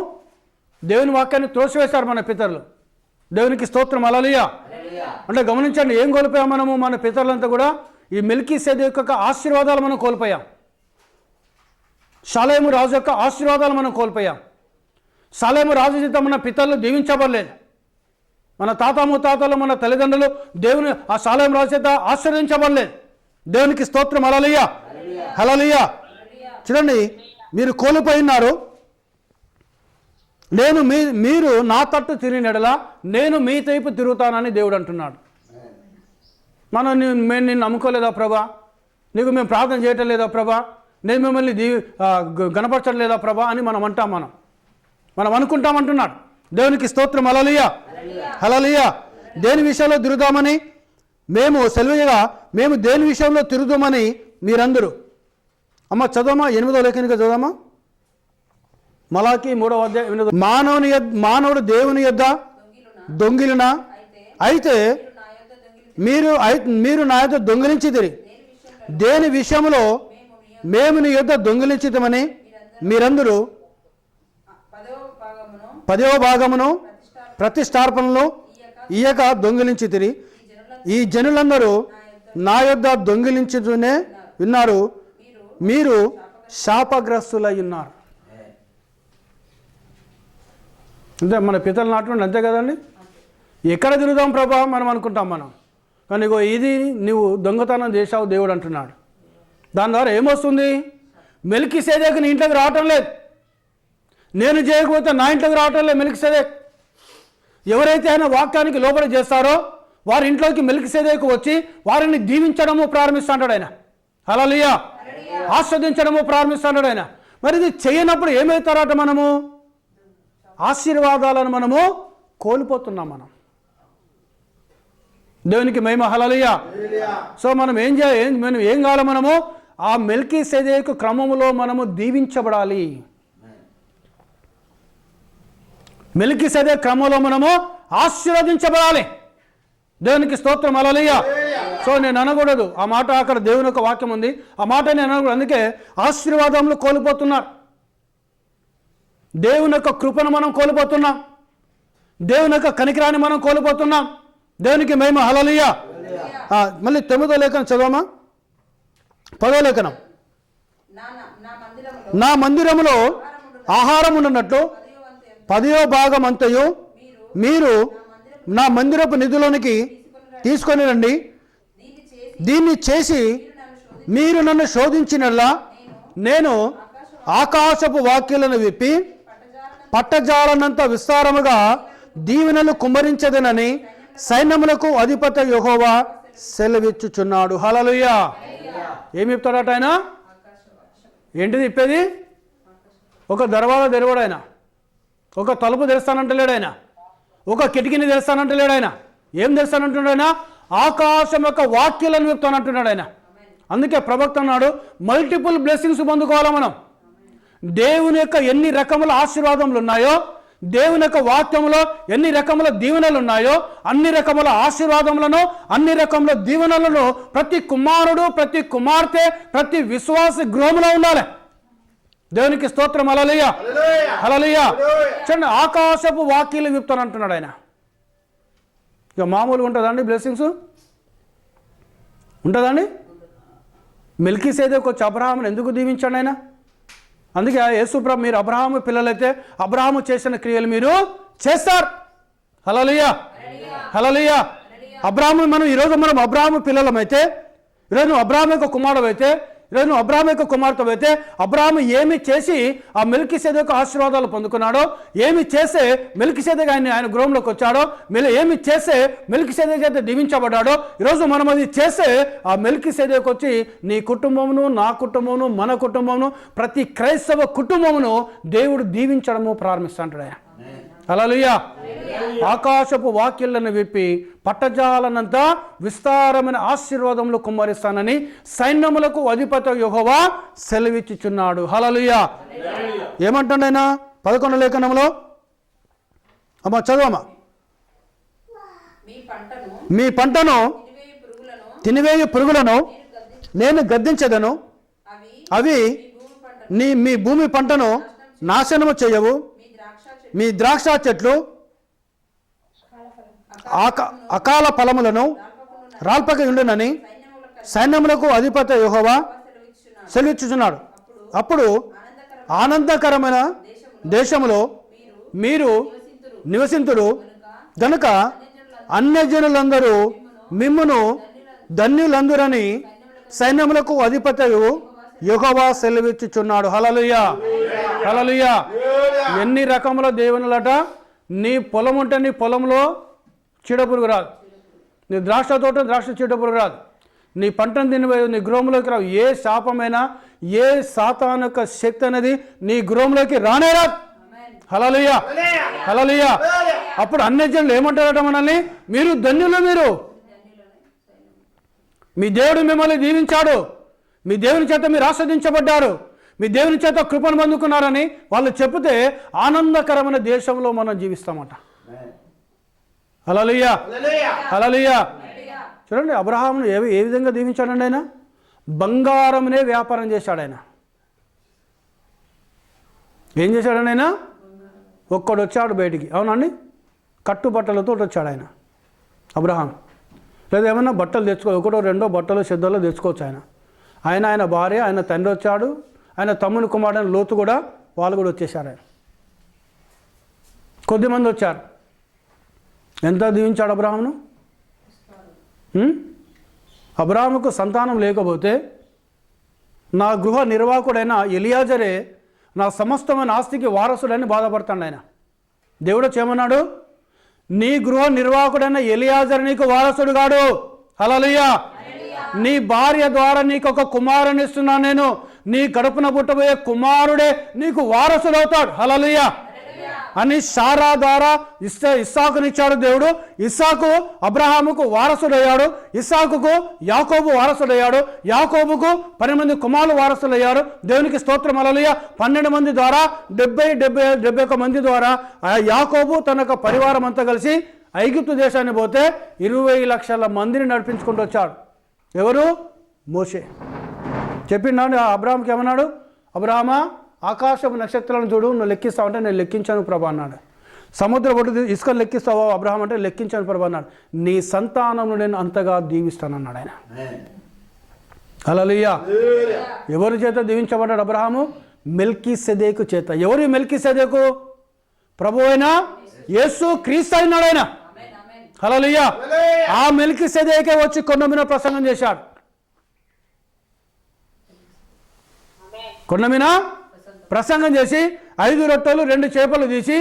దేవుని వాక్యాన్ని త్రోసివేశారు మన పితరులు. దేవునికి స్తోత్రం. హల్లెలూయా. అంటే గమనించండి, ఏం కోల్పోయాం మనము? మన పితరులంతా కూడా ఈ మెల్కీసెదెకు యొక్క ఆశీర్వాదాలు మనం కోల్పోయాం. షాలేము రాజు యొక్క ఆశీర్వాదాలు మనం కోల్పోయాం. షాలేము రాజు చేత మన పితరులు దీవించబడలేదు. మన తాత ముత్తాతలు, మన తల్లిదండ్రులు దేవుని ఆ షాలేము రాజు చేత ఆశీర్వదించబడలేదు. దేవునికి స్తోత్రం. హల్లెలూయా. హల్లెలూయా. చూడండి, మీరు కోల్పోయినారు. మీరు నా తట్టు తిరిగినడలా నేను మీ వైపు తిరుగుతానని దేవుడు అంటున్నాడు. మేము నిన్ను నమ్ముకోలేదా ప్రభా? నీకు మేము ప్రార్థన చేయటం లేదా ప్రభా? నేను మిమ్మల్ని గణపరచడం లేదా ప్రభా అని మనం అనుకుంటామంటున్నాడు. దేవునికి స్తోత్రం. హల్లెలూయా. హల్లెలూయా. దేని విషయంలో తిరుగుదామని మేము దేని విషయంలో తిరుగుదామని మీరందరూ. అమ్మ చదవమా, 8వ లేఖనిగా చదవమా. మలాకి 3వ అధ్యాయం. మానవుడు దేవుని యొద్ద దొంగిలునా? అయితే మీరు నా యొద్ద దొంగిలించితిరి. దేని విషయంలో మేము నీ యొద్ద దొంగిలించితమని మీరందరూ 10వ భాగమును ప్రతిష్టార్పణలు ఇయ్యక దొంగిలించితిరి. ఈ జనులందరూ నా యొద్ద దొంగిలించుతూనే విన్నారు. మీరు శాపగ్రస్తులై ఉన్నారు. అంటే మన పితరులు నాటు అంతే కదండి. ఎక్కడ తిరుగుదాం ప్రభా మనం అనుకుంటాం. కానీ ఇది నువ్వు దొంగతనం చేశావు దేవుడు అంటున్నాడు. దాని ద్వారా ఏమొస్తుంది? మెల్కీసెదెకు నీ ఇంట్లోకి రావటం లేదు. నేను చేయకపోతే నా ఇంట్లోకి రావటం లేదు మెల్కీసెదెకు. ఎవరైతే ఆయన వాక్యానికి లోబడి చేస్తారో వారి ఇంట్లోకి మెల్కీసెదెకు వచ్చి వారిని దీవించడము ప్రారంభిస్తాడు ఆయన. హల్లెలూయా. ఆస్వాదించడము ప్రారంభిస్తాడు ఆయన. మరి ఇది చేయనప్పుడు ఏమవుతారట? మనము ఆశీర్వాదాలను మనము కోల్పోతున్నాం. దేవునికి మహిమ. హల్లెలూయా. సో మనం ఏం కావాలి? మనము ఆ మెల్కీసెదెకు క్రమములో మనము దీవించబడాలి. మెల్కీసెదెకు క్రమంలో మనము ఆశీర్వదించబడాలి. దేవునికి స్తోత్రం. హల్లెలూయా. సో నేను అనకూడదు ఆ మాట, అక్కడ దేవుని యొక్క వాక్యం ఉంది, ఆ మాట నేను అనకూడదు. అందుకే ఆశీర్వాదములు కోల్పోతున్నారు, దేవుని యొక్క కృపను మనం కోల్పోతున్నాం, దేవుని యొక్క కనికరాన్ని మనం కోల్పోతున్నాం. దేవునికి మహిమ. హల్లెలూయా. మళ్ళీ 9వ లేఖనం చదవమా? 10వ లేఖనం. నా మందిరములో ఆహారం ఉన్నట్లు 10వ భాగం అంతయు మీరు నా మందిరపు నిధులోనికి తీసుకొని రండి. దీన్ని చేసి మీరు నన్ను శోధించినలా నేను ఆకాశపు వాక్యాలను విప్పి పట్టజాలనంత విస్తారముగా దీవెనలు కుమ్మరించదనని సైన్యములకు అధిపతి యెహోవా సెలవిచ్చుచున్నాడు. హల్లెలూయా. ఏమి చెప్తాడట ఆయన? ఏంటిది ఇప్పేది? ఒక దర్వాజా తెరవడు ఆయన, ఒక తలుపు తెరుస్తానంటలేడు ఆయన, ఒక కిటికీని తెరుస్తానంటలేడు ఆయన. ఏం తెరుస్తానంటున్నాడు ఆయన? ఆకాశం యొక్క వాక్యాలను చెప్తానంటున్నాడు ఆయన. అందుకే ప్రవక్త అన్నాడు, మల్టిపుల్ బ్లెస్సింగ్స్ పొందుకోవాలా మనం. దేవుని యొక్క ఎన్ని రకముల ఆశీర్వాదములు ఉన్నాయో, దేవుని యొక్క వాక్యంలో ఎన్ని రకముల దీవెనలు ఉన్నాయో, అన్ని రకముల ఆశీర్వాదములను, అన్ని రకముల దీవెనలను ప్రతి కుమారుడు, ప్రతి కుమార్తె, ప్రతి విశ్వాస గృహంలో ఉండాలి. దేవునికి స్తోత్రం. హల్లెలూయా. హల్లెలూయా. చూడండి, ఆకాశపు వాక్యాలు విప్తానంటున్నాడు ఆయన. ఇక మామూలుగా ఉంటుందండి బ్లెస్సింగ్స్? ఉంటుందండి? మెల్కీసేదెకు వచ్చి అబ్రహామును ఎందుకు దీవించాడు ఆయన? అందుకే యేసుప్రభు, మీరు అబ్రహాము పిల్లలైతే అబ్రహాము చేసిన క్రియలు మీరు చేస్తారు. హల్లెలూయా. హల్లెలూయా. అబ్రహాము ఈరోజు మనం అబ్రహాము పిల్లలమైతే, ఈరోజు అబ్రహాము యొక్క కుమారుడు అయితే, ఈరోజు నువ్వు అబ్రహాము యొక్క కుమార్తె అయితే, అబ్రహాము ఏమి చేసి ఆ మెల్కీసేదెకు ఆశీర్వాదాలు పొందుకున్నాడో, ఏమి చేసే మెల్కీసేదెకు ఆయన గృహంలోకి వచ్చాడో, ఏమి చేసే మెల్కీసేదెకు అయితే దీవించబడ్డాడో, ఈరోజు మనం అది చేసే ఆ మెల్కీసేదెకు వచ్చి నీ కుటుంబమును, నా కుటుంబమును, మన కుటుంబమును, ప్రతి క్రైస్తవ కుటుంబమును దేవుడు దీవించడము ప్రారంభిస్తాడు ఆయన. హల్లెలూయా. ఆకాశపు వాక్యాలను విప్పి పట్టజాలనంత విస్తారమైన ఆశీర్వాదములు కుమ్మరిస్తానని సైన్యములకు అధిపతి యెహోవా సెలవిచ్చుచున్నాడు. హల్లెలూయా. ఏమంటాడు ఆయన 11వ లేఖనంలో? అమ్మా చదవమ్మా. మీ పంటను తినివేయు పురుగులను నేను గద్దించదను, అవి మీ భూమి పంటను నాశనము చేయవు. మీ ద్రాక్ష చెట్లు అకాల ఫలములను రాల్పక ఉండునని సైన్యములకు అధిపతి యెహోవా సెలవిచ్చుచున్నాడు. అప్పుడు ఆనందకరమైన దేశములో మీరు నివసింతురు గనుక అన్యజనులందరూ మిమ్మును ధన్యులందురని సైన్యములకు అధిపతి యెహోవా సెలవిచ్చుచున్నాడు. హల్లెలూయా. హల్లెలూయా. ఎన్ని రకముల దేవునులట. నీ పొలం ఉంటే నీ పొలంలో చీడపురుగు రాదు, నీ ద్రాక్ష తోట ద్రాక్ష చీడపురుగు రాదు, నీ పంటను తినిపోయి నీ గృహంలోకి రావు. ఏ శాపమైనా, ఏ సాతాను యొక్క శక్తి అనేది నీ గృహంలోకి రానే రాదు. హల్లెలూయా. హల్లెలూయా. అప్పుడు అన్యజనులు ఏమంటారట మనల్ని? మీరు ధన్యులు, మీరు మీ దేవుడు మిమ్మల్ని దీవించాడు, మీ దేవుని చేత మీరు ఆస్వాదించబడ్డారు, మీ దేవుని చేత కృపను పొందుకున్నారని వాళ్ళు చెప్తే ఆనందకరమైన దేశంలో మనం జీవిస్తామట. హల్లెలూయా. హల్లెలూయా. చూడండి, అబ్రహామును ఏ విధంగా దీవించాడండి ఆయన? బంగారంనే వ్యాపారం చేశాడు ఆయన. ఏం చేశాడండి ఆయన? ఒక్కడు వచ్చాడు బయటికి, అవునండి, కట్టుబట్టలతో వచ్చాడు ఆయన అబ్రహాం. లేదా ఏమన్నా బట్టలు తెచ్చుకో, ఒకటో రెండో బట్టలు శ్రద్ధలో తెచ్చుకోవచ్చు ఆయన భార్య, ఆయన తండ్రి వచ్చాడు, ఆయన తమ్ముని కుమారుడైన లోతు కూడా, వాళ్ళు కూడా వచ్చేసారు. ఆయన కొద్దిమంది వచ్చారు. ఎంత దీవించాడు అబ్రహామును? అబ్రహాముకు సంతానం లేకపోతే నా గృహ నిర్వాహకుడైన ఎలియాజరే నా సమస్తమైన ఆస్తికి వారసుడని బాధపడతాడు ఆయన. దేవుడు చేయమన్నాడు, నీ గృహ నిర్వాహకుడైన ఎలియాజరు నీకు వారసుడు కాడు. హల్లెలూయా. నీ భార్య ద్వారా నీకు ఒక కుమారుని ఇస్తున్నాను నేను, నీ కడుపున పుట్టబోయే కుమారుడే నీకు వారసుడవుతాడు. హల్లెలూయా అని సారా ద్వారా ఇస్సాకునిచ్చాడు దేవుడు. ఇస్సాకు అబ్రహాముకు వారసుడయ్యాడు, ఇస్సాకుకు యాకోబు వారసుడయ్యాడు, యాకోబుకు 10 మంది కుమారులు వారసులయ్యారు. దేవునికి స్తోత్రం. హల్లెలూయా. 12 మంది ద్వారా 71 మంది ద్వారా యాకోబు తన యొక్క పరివారం అంతా కలిసి ఐగుప్తు దేశాన్ని పోతే 20 లక్షల మందిని నడిపించుకుంటూ వచ్చాడు. ఎవరు? మోషే. చెప్పిండు అబ్రాహాంకి ఏమన్నాడు? అబ్రాహామా, ఆకాశపు నక్షత్రాలను చూడు, నువ్వు లెక్కిస్తావంటే నేను లెక్కించాను ప్రభా అన్నాడు. సముద్ర ఒడ్డు ఇసుకను లెక్కిస్తావా అబ్రాహాం అంటే లెక్కించాను ప్రభా అన్నాడు. నీ సంతానం నేను అంతగా దీవిస్తానన్నాడు ఆయన. హల్లెలూయా. ఎవరి చేత దీవించబడ్డాడు అబ్రాహాము? మెల్కీసెదెకు చేత. ఎవరు మెల్కీసెదెకు? ప్రభు అయిన యేసు క్రీస్తు అయినాడు ఆయన. హల్లెలూయా. ఆ మెల్కీసెదెకే వచ్చి కొండ మీద ప్రసంగం చేశాడు. కొండ మీద ప్రసంగం చేసి 5 రొట్టెలు 2 చేపలు తీసి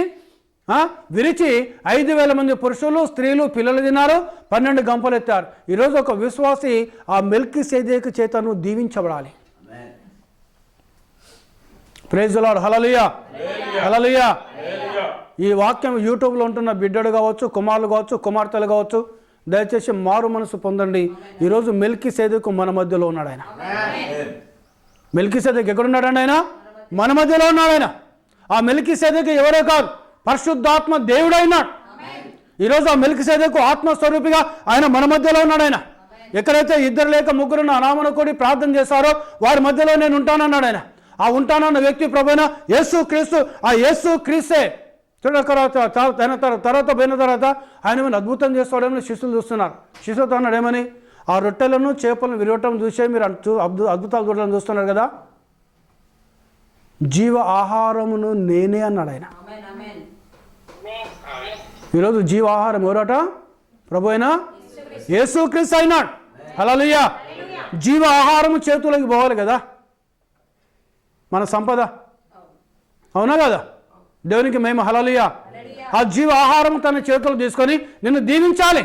విరిచి 5,000 మంది పురుషులు, స్త్రీలు, పిల్లలు తిన్నారు. 12 గంపలు ఎత్తారు. ఈరోజు ఒక విశ్వాసి ఆ మెల్కీసెదెకు చేతను దీవించబడాలి. Praise the Lord. Hallelujah. Hallelujah. ఈ వాక్యం యూట్యూబ్లో ఉంటున్న బిడ్డడు కావచ్చు, కుమారులు కావచ్చు, కుమార్తెలు కావచ్చు, దయచేసి మారు మనసు పొందండి. ఈరోజు మెల్కీసెదెకు మన మధ్యలో ఉన్నాడు ఆయన. మెల్కీసెదెకు ఎక్కడున్నాడండి ఆయన? మన మధ్యలో ఉన్నాడు ఆయన. ఆ మెల్కీసెదెకు ఎవరో కాదు, పరిశుద్ధాత్మ దేవుడైనాడు. ఈరోజు ఆ మెల్కీసెదెకు ఆత్మస్వరూపిగా ఆయన మన మధ్యలో ఉన్నాడు ఆయన. ఎక్కడైతే 2 లేక 3 నా నామమున కూడి ప్రార్థన చేశారో వారి మధ్యలో నేను ఉంటానన్నాడు ఆయన. ఆ ఉంటానన్న వ్యక్తి ప్రభువైన యేసు క్రీస్తు. ఆ యేసు క్రీస్తే తర్వాత పోయిన తర్వాత ఆయన ఏమైనా అద్భుతం చేస్తాడేమని శిష్యులు చూస్తున్నారు. శిష్యులతో అన్నాడు ఏమని? ఆ రొట్టెలను చేపలను విరవటం చూసే మీరు అద్భుతాలు చూడడం చూస్తున్నారు కదా, జీవ ఆహారమును నేనే అన్నాడు ఆయన. ఈరోజు జీవ ఆహారం ఎవరట? ప్రభు అయిన యేసు క్రీస్తు అయినాడు. హల్లెలూయా. జీవ ఆహారము చేతులకి పోవాలి కదా మన సంపద, అవునా కదా? దేవునికి మేము హల్లెలూయా. ఆ జీవ ఆహారం తన చేతులు తీసుకొని నిన్ను దీవించాలి.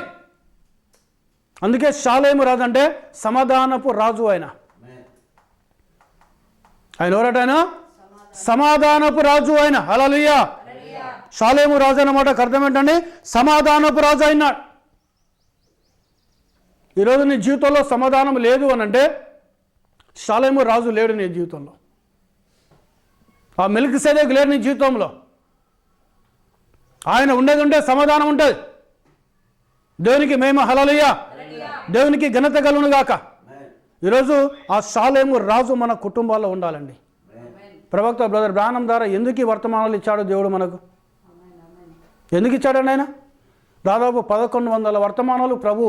అందుకే షాలేము రాజు అంటే సమాధానపు రాజు ఆయన. ఆయన ఎవరట? ఆయన సమాధానపు రాజు ఆయన. హల్లెలూయా. షాలేము రాజు అన్నమాటకు అర్థం ఏంటండి? సమాధానపు రాజు అయినాడు. ఈరోజు నీ జీవితంలో సమాధానం లేదు అని అంటే షాలేము రాజు లేడు నీ జీవితంలో. ఆ మెల్కీసెదెకు లేడు నీ జీవితంలో. ఆయన ఉండేది ఉంటే సమాధానం ఉంటుంది. దేవునికి మేము హల్లెలూయా. దేవునికి ఘనత కలుగును గాక. ఈరోజు ఆ షాలేము రాజు మన కుటుంబాల్లో ఉండాలండి. ప్రవక్త బ్రదర్ బ్రానం ద్వారా ఎందుకు ఈ వర్తమానాలు ఇచ్చాడు దేవుడు మనకు? ఎందుకు ఇచ్చాడండి ఆయన? దాదాపు 1100 వర్తమానాలు ప్రభు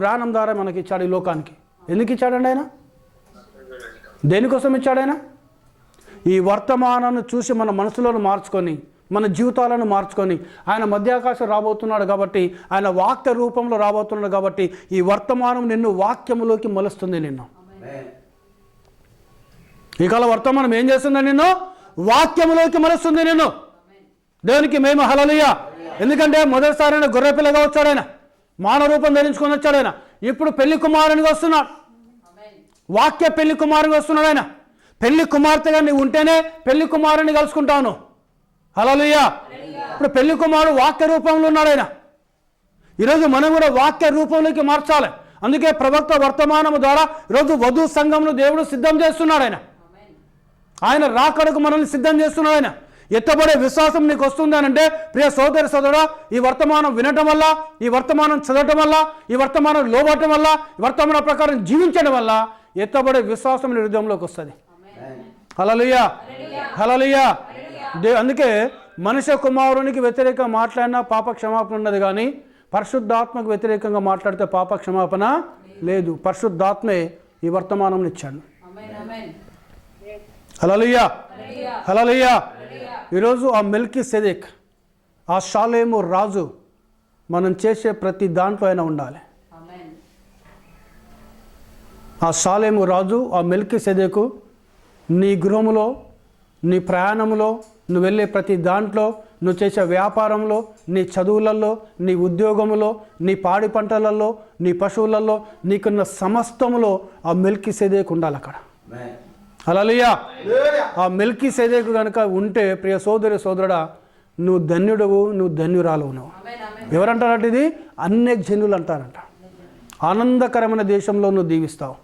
బ్రానం ద్వారా మనకి ఇచ్చాడు ఈ లోకానికి. ఎందుకు ఇచ్చాడండి ఆయన? దేనికోసం ఇచ్చాడు ఆయన? ఈ వర్తమానాన్ని చూసి మన మనసులను మార్చుకొని, మన జీవితాలను మార్చుకొని, ఆయన మధ్యాకాశం రాబోతున్నాడు కాబట్టి, ఆయన వాక్య రూపంలో రాబోతున్నాడు కాబట్టి ఈ వర్తమానం నిన్ను వాక్యములోకి మలుస్తుంది. నిన్ను ఈ కాల వర్తమానం ఏం చేస్తుంది? నిన్ను వాక్యములోకి మలుస్తుంది నిన్ను. దేవునికి మేము హల్లెలూయా. ఎందుకంటే మొదటిసారి ఆయన గొర్రెపిల్లగా వచ్చాడు, ఆయన మానవ రూపం ధరించుకొని వచ్చాడు. ఆయన ఇప్పుడు పెళ్లి కుమారునిగా వస్తున్నాడు. వాక్య పెళ్లి కుమారునిగా వస్తున్నాడు ఆయన. పెళ్లి కుమార్తెగా నీవు ఉంటేనే పెళ్లి కుమారుని కలుసుకుంటాను. హల్లెలూయా. ఇప్పుడు పెళ్లి కుమారుడు వాక్య రూపంలో ఉన్నాడు ఆయన. ఈరోజు మనం కూడా వాక్య రూపంలోకి మార్చాలి. అందుకే ప్రవక్త వర్తమానము ద్వారా ఈరోజు వధు సంఘంను దేవుడు సిద్ధం చేస్తున్నాడు. ఆయన రాకడకు మనల్ని సిద్ధం చేస్తున్నాడు. ఆయన ఎత్తబడే విశ్వాసం నీకు వస్తుంది అని అంటే ప్రియ సోదరి సోదరుడా, ఈ వర్తమానం వినటం వల్ల, ఈ వర్తమానం చదవటం వల్ల, ఈ వర్తమానం లోబడటం వల్ల, ఈ వర్తమానం ప్రకారం జీవించడం వల్ల ఎత్తబడే విశ్వాసం నీ హృదయంలోకి వస్తుంది. హల్లెలూయా. హల్లెలూయా. అందుకే మనుష్య కుమారునికి వ్యతిరేకంగా మాట్లాడినా పాప క్షమాపణ ఉన్నది, కానీ పరిశుద్ధాత్మకు వ్యతిరేకంగా మాట్లాడితే పాప క్షమాపణ లేదు. పరిశుద్ధాత్మే ఈ వర్తమానం ఇచ్చాడు. హల్లెలూయా. హల్లెలూయా. ఈరోజు ఆ మెల్కీసెదెక్, ఆ షాలేము రాజు మనం చేసే ప్రతి దాంట్లో అయినా ఉండాలి. ఆ షాలేము రాజు, ఆ మెల్కీసెదెకు నీ గృహములో, నీ ప్రయాణంలో, నువ్వు వెళ్ళే ప్రతి దాంట్లో, నువ్వు చేసే వ్యాపారంలో, నీ చదువులలో, నీ ఉద్యోగంలో, నీ పాడి పంటలలో, నీ పశువులలో, నీకున్న సమస్తములో ఆ మెల్కీసెదెకు ఉండాలి అక్కడ. హల్లెలూయా. ఆ మెల్కీసెదెకు కనుక ఉంటే ప్రియ సోదరి సోదరుడా, నువ్వు ధన్యుడవు, నువ్వు ధన్యురాలవు. నువ్వు ఎవరంటారంటే ఇది అన్య జనులు అంటారంట. ఆనందకరమైన దేశంలో నువ్వు దీవిస్తావు.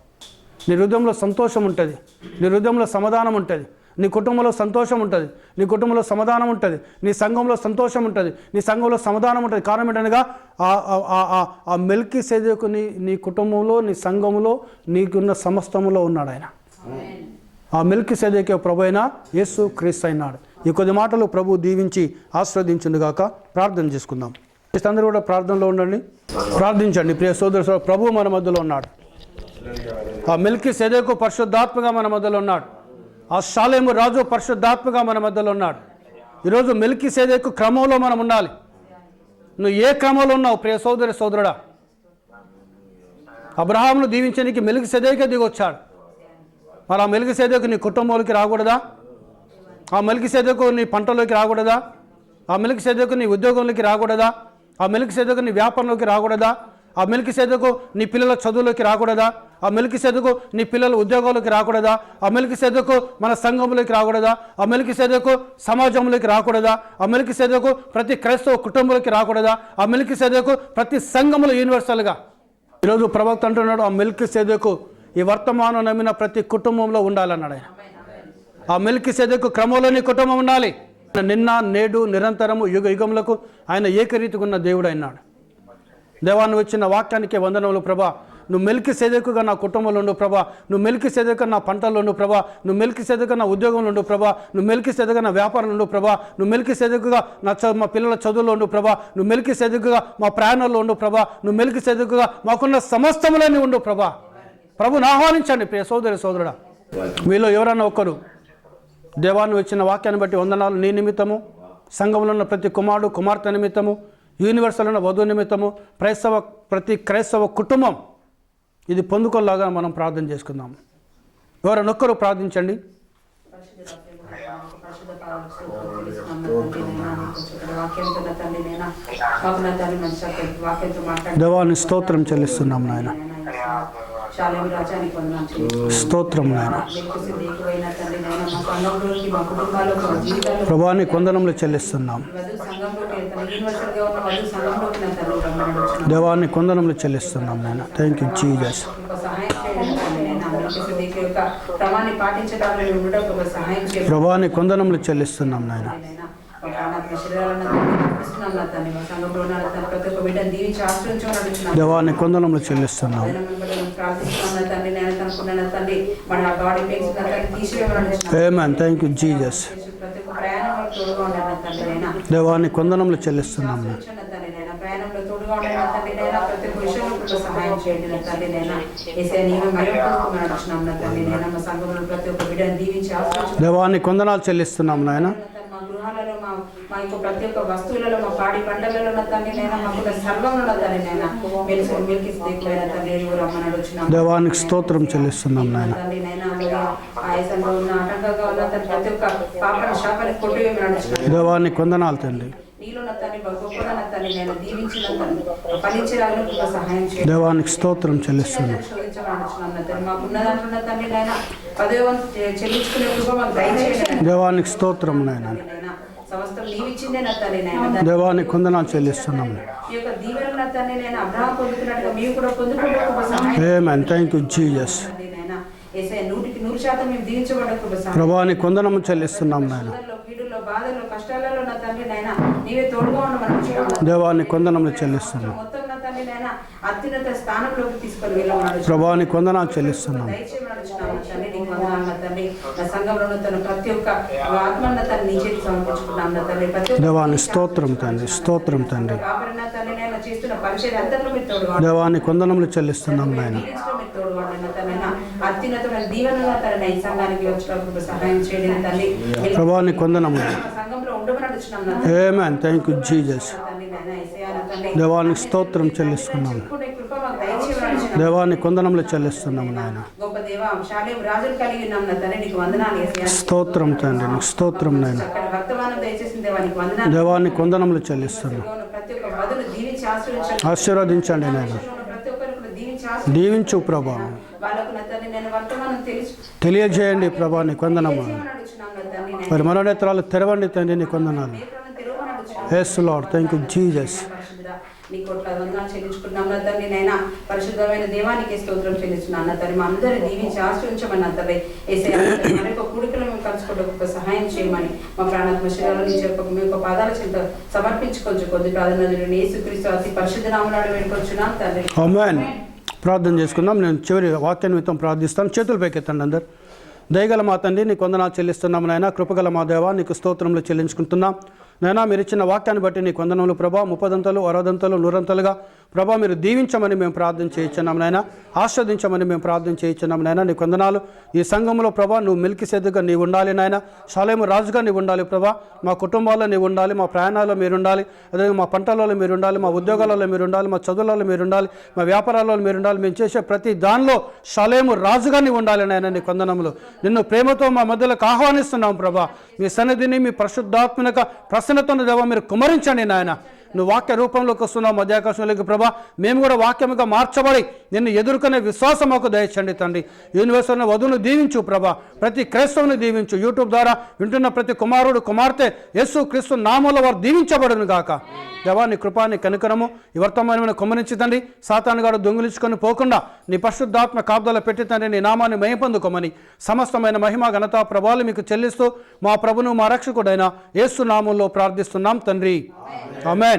నీ హృదయంలో సంతోషం ఉంటుంది, నీ హృదయంలో సమాధానం ఉంటుంది, నీ కుటుంబంలో సంతోషం ఉంటుంది, నీ కుటుంబంలో సమాధానం ఉంటుంది, నీ సంఘంలో సంతోషం ఉంటుంది, నీ సంఘంలో సమాధానం ఉంటుంది. కారణం ఏంటనగా ఆ మెల్కీసెదెకు నీ కుటుంబంలో, నీ సంఘంలో, నీకున్న సమస్తములో ఉన్నాడు ఆయన. ఆ మెల్కీసెదెకు ప్రభు అయిన యేసు క్రీస్తు అయినాడు. ఈ కొద్ది మాటలు ప్రభు దీవించి ఆశీర్వదించుగాక. ప్రార్థన చేసుకుందాం. అందరూ కూడా ప్రార్థనలో ఉండండి, ప్రార్థించండి. ప్రియ సోదరు, ప్రభు మన మధ్యలో ఉన్నాడు. ఆ మెల్కీసెదెకు పరిశుద్ధాత్మగా మన మధ్యలో ఉన్నాడు. ఆ షాలేము రాజు పరిశుద్ధాత్మగా మన మధ్యలో ఉన్నాడు. ఈరోజు మెల్కీసెదెకు క్రమంలో మనం ఉండాలి. నువ్వు ఏ క్రమంలో ఉన్నావు ప్రియ సోదరుడా? అబ్రహామును దీవించడానికి మెల్కీసెదెకే దిగొచ్చాడు. మరి ఆ మెల్కీసెదెకు నీ కుటుంబంలోకి రాకూడదా? ఆ మెల్కీసెదెకు నీ పంటలోకి రాకూడదా? ఆ మెల్కీసెదెకు నీ ఉద్యోగంలోకి రాకూడదా? ఆ మెల్కీసెదెకు నీ వ్యాపారంలోకి రాకూడదా? ఆ మెల్కీసెదెకు నీ పిల్లల చదువులోకి రాకూడదా? ఆ మెల్కీసెదెకు నీ పిల్లల ఉద్యోగాల్లోకి రాకూడదా? ఆ మెల్కీసెదెకు మన సంఘంలోకి రాకూడదా? ఆ మెల్కీసెదెకు సమాజంలోకి రాకూడదా? ఆ మెల్కీసెదెకు ప్రతి క్రైస్తవ కుటుంబంలోకి రాకూడదా? ఆ మెల్కీసెదెకు ప్రతి సంఘంలో యూనివర్సల్గా. ఈరోజు ప్రవక్త అంటున్నాడు, ఆ మెల్కీసెదెకు ఈ వర్తమానం నమ్మిన ప్రతి కుటుంబంలో ఉండాలన్నాడు ఆయన. ఆ మెల్కీసెదెకు క్రమంలో నీ కుటుంబం ఉండాలి. నిన్న నేడు నిరంతరము యుగ యుగములకు ఆయన ఏకరీతిగా ఉన్న దేవుడు అయినాడు. దేవాన్ని వచ్చిన వాక్యానికి వందనములు ప్రభా. నువ్వు మెల్కీసెదెకుగా నా కుటుంబంలో ఉండు ప్రభా. నువ్వు మెల్కీసెదెకుగా నా పంటల్లో ఉండు ప్రభా. నువ్వు మెల్కీసెదెకుగా నా ఉద్యోగంలో ఉండు ప్రభా. నువ్వు మెల్కీసెదెకుగా నా వ్యాపారంలో ఉండు ప్రభా. నువ్వు మెల్కీసెదెకుగా మా పిల్లల చదువులో ఉండు ప్రభా. నువ్వు మెల్కీసెదెకుగా మా ప్రయాణంలో ఉండు ప్రభా. నువ్వు మెల్కీసెదెకుగా మాకున్న సమస్తములని ఉండు ప్రభా. ప్రభుని ఆహ్వానించండి ప్రియ సోదరుడా. మీలో ఎవరన్నా ఒక్కరు దేవాన్ని వచ్చిన వాక్యాన్ని బట్టి వందనాలు నీ నిమిత్తము, సంఘంలో ఉన్న ప్రతి కుమారుడు కుమార్తె నిమిత్తము, యూనివర్సల్ ఉన్న వధువు నిమిత్తము, ప్రతి క్రైస్తవ కుటుంబం ఇది పొందుకోలాగా మనం ప్రార్థన చేసుకుందాం. ఎవరైనా ఒక్కరు ప్రార్థించండి. దేవాన్ని స్తోత్రం చెల్లిస్తున్నాం నాయన. స్తోత్రం నాయన. ప్రభాని కొందనములు చెల్లిస్తున్నాం. దేవాన్ని కొందనములు చెల్లిస్తున్నాం నాయన. Thank you Jesus. ప్రభాని కొందనములు చెల్లిస్తున్నాం నాయన. దేవాన్ని కొందనములు చెల్లిస్తున్నాం. ఆమేన్. Thank you Jesus. దేవాన్ని కొందనములు చెల్లిస్తున్నాం. దేవాన్ని కొందనాలు చెల్లిస్తున్నాం నాయన. మా యొక్క ప్రతి ఒక్క వస్తువులలో, మా పాడి పంటలలో తండ్రి నైనా మాకు సర్వంలో తండ్రి నైనా మెల్కీసెదెకు రమ్మని దేవానికి స్తోత్రం చెల్లిస్తున్నాం నాయన. తండ్రి నైనా ఆయాసంలో ఉన్న ఆటంకంగా ఉన్న ప్రతి ఒక్క పాపని శాపని కొట్టివేయమని దేవాన్ని కొందనాలు తండ్రి. నీలో తండ్రి గొప్పదన తండ్రి నేను దీవించిన తండ్రి ఫలించడానికి సహాయం చేయండి. దేవానికి స్తోత్రం చెల్లిస్తున్నాం. మాకున్న దాంట్లో తండ్రి నైనా పదవం చెల్లించుకునే కృప మాకు దయచేయండి. దేవానికి స్తోత్రం నాయన. సమస్తం నీవిచ్చిందే నా తండ్రి నైనా. దేవానికి కొందనాలు చెల్లిస్తున్నాం. ఈ యొక్క దీవెన నా తండ్రి నేను అబ్రహాము పొందుతున్నట్టుగా మీరు కూడా పొందుకుంటే కృప సహాయం. ఆమేన్. Thank you Jesus. యేసయ్య 100% మేము దీవించబడ్డ కృప సహాయం. ప్రభాని కొందనము చెల్లిస్తున్నాం నాయన. కీడులో బాధల్లో కష్టాలలో నా తండ్రి నైనా నీవే తోడుగా ఉండమని దేవాన్ని కొందనములు చెల్లిస్తున్నాం. మొత్తం నా తండ్రి నైనా అత్యున్నత స్థానంలోకి తీసుకొని వెళ్ళమని ప్రభాని కొందనాలు చెల్లిస్తున్నాం. తండ్రి నీకు వందనాలు నా తండ్రి. నా సంఘంలో తన ప్రతి ఒక్క ఆత్మన్న తను నీ చేతికి సమర్పించుకున్నాం నా తండ్రి. దేవాన్ని స్తోత్రం తండ్రి. స్తోత్రం తండ్రి. కాపరి నా తండ్రి నేను చేస్తున్న పరిచయం అంతట్లో మీరు తోడుగా దేవాన్ని కొందనములు చెల్లిస్తున్నాం నాయన. అత్యున్నతమైన దీవెనగా తన ఈ సంఘానికి వచ్చినప్పుడు సహాయం చేయండి తండ్రి. ప్రభాని కొందనములు. సంఘంలో ఉండమనడుచున్నాం నా ఆమేన్. Thank you Jesus. దేవానికి స్తోత్రం చెల్లిస్తున్నాం. దేవాన్ని కొందనములు చెల్లిస్తున్నాం నాయన. గొప్ప దేవా శాలేం రాజులు కలిగి ఉన్నాం నా తండ్రి నీకు వందనాలు యేసయ్య. స్తోత్రం తండ్రి. నీకు స్తోత్రం నాయన. చక్కటి వర్తమానం దయచేసిన దేవా నీకు వందనాలు. దేవాన్ని కొందనములు చెల్లిస్తున్నాం. ప్రతి ఒక్క వధును దీవించి ఆశీర్వదించండి. ఆశీర్వదించండి నాయన. ప్రతి ఒక్కరు కూడా దీవించి దీవించు ప్రభా. వాళ్ళకు నా తండ్రి నేను వర్తమానం తెలియజేయండి ప్రభా. నీ కొందనము. అడుగుచున్నాం నా తండ్రి. మరి మనోనేత్రాలు తెరవండి తండ్రి. నీ కొందనాలు. నేత్రాలను తెరవమని అడుగుచున్నాం. yes lord. thank you jesus. నీ కోట్ల వందనాలు చెల్లించుకున్నాం నా తండ్రి నైనా పరిశుద్ధమైన దేవానికి స్తోత్రం చెల్లిస్తున్నాను నా తండ్రి మా అందరినీ దీవించి ఆశ్రయించమని నా తండ్రి యేసయ్యా మన యొక్క కూడికలు మేము కలుసుకోవడానికి ఒక సహాయం చేయమని మా ప్రాణాత్మ శరీరాల నుంచి మీ యొక్క పాదాల చింత సమర్పించుకోవచ్చు కొద్ది ప్రార్థన యేసుక్రీస్తు అతి పరిశుద్ధ నామములో వేడుకొచ్చున్నాం తండ్రి ఆమేన్. ప్రార్థన చేసుకుందాం. నేను చివరి వాక్య నిమిత్తం ప్రార్థిస్తాను. చేతులు పైకెత్తండి అందరు. దయగల మా తండ్రి నీకు వందనాలు చెల్లిస్తున్నాం నాయన. కృపగల మా దేవా నీకు స్తోత్రములు చెల్లించుకుంటున్నాం నాయన. మీరు ఇచ్చిన వాక్యాన్ని బట్టి నీకు వందనములు ప్రభా. 30 60 100 ప్రభా మీరు దీవించమని మేము ప్రార్థన చేయించున్నాం నాయన. ఆస్వాదించమని మేము ప్రార్థన చేయించున్నాం నాయన. నీకు వందనాలు. ఈ సంఘంలో ప్రభా నువ్వు మెల్కీసెదెకుగా నీవు ఉండాలి నాయన. షాలేము రాజుగా నీవు ఉండాలి ప్రభా. మా కుటుంబాల్లో నీవు ఉండాలి, మా ప్రయాణాల్లో మీరు ఉండాలి, అదే మా పంటలలో మీరు ఉండాలి, మా ఉద్యోగాలలో మీరు ఉండాలి, మా చదువులలో మీరు ఉండాలి, మా వ్యాపారాలలో మీరు ఉండాలి. మేము చేసే ప్రతి దానిలో షాలేము రాజుగా నీవు ఉండాలి నాయన. నీకు వందనములు. నిన్ను ప్రేమతో మా మధ్యలోకి ఆహ్వానిస్తున్నాం ప్రభా. మీ సన్నిధిని మీ పరిశుద్ధాత్మక ప్రసన్నతను దేవా మీరు కుమరించండి నాయన. నువ్వు వాక్య రూపంలోకి వస్తున్నావు మధ్యాకాశంలోకి ప్రభా. మేము కూడా వాక్యముగా మార్చబడి నిన్ను ఎదుర్కొనే విశ్వాసం మాకు దయచండి తండ్రి. యూనివర్సిటీ వధువును దీవించు ప్రభా. ప్రతి క్రైస్తవుని దీవించు. యూట్యూబ్ ద్వారా వింటున్న ప్రతి కుమారుడు కుమార్తె యేసు క్రీస్తు నామములో వారు దీవించబడును గాక. దేవా నీ కృపాని కనుకరము ఈ వర్తమానమైన కుమ్మరించి తండ్రి. సాతాను గారు దొంగిలించుకొని పోకుండా నీ పరిశుద్ధాత్మ కాపుదల పెట్టి తండ్రి నీ నామాన్ని మహిమపొందుకోమని సమస్తమైన మహిమ ఘనత ప్రభావాలు మీకు చెల్లిస్తూ మా ప్రభును మా రక్షకుడైన యేసు నామములో ప్రార్థిస్తున్నాం తండ్రి. ఆమేన్.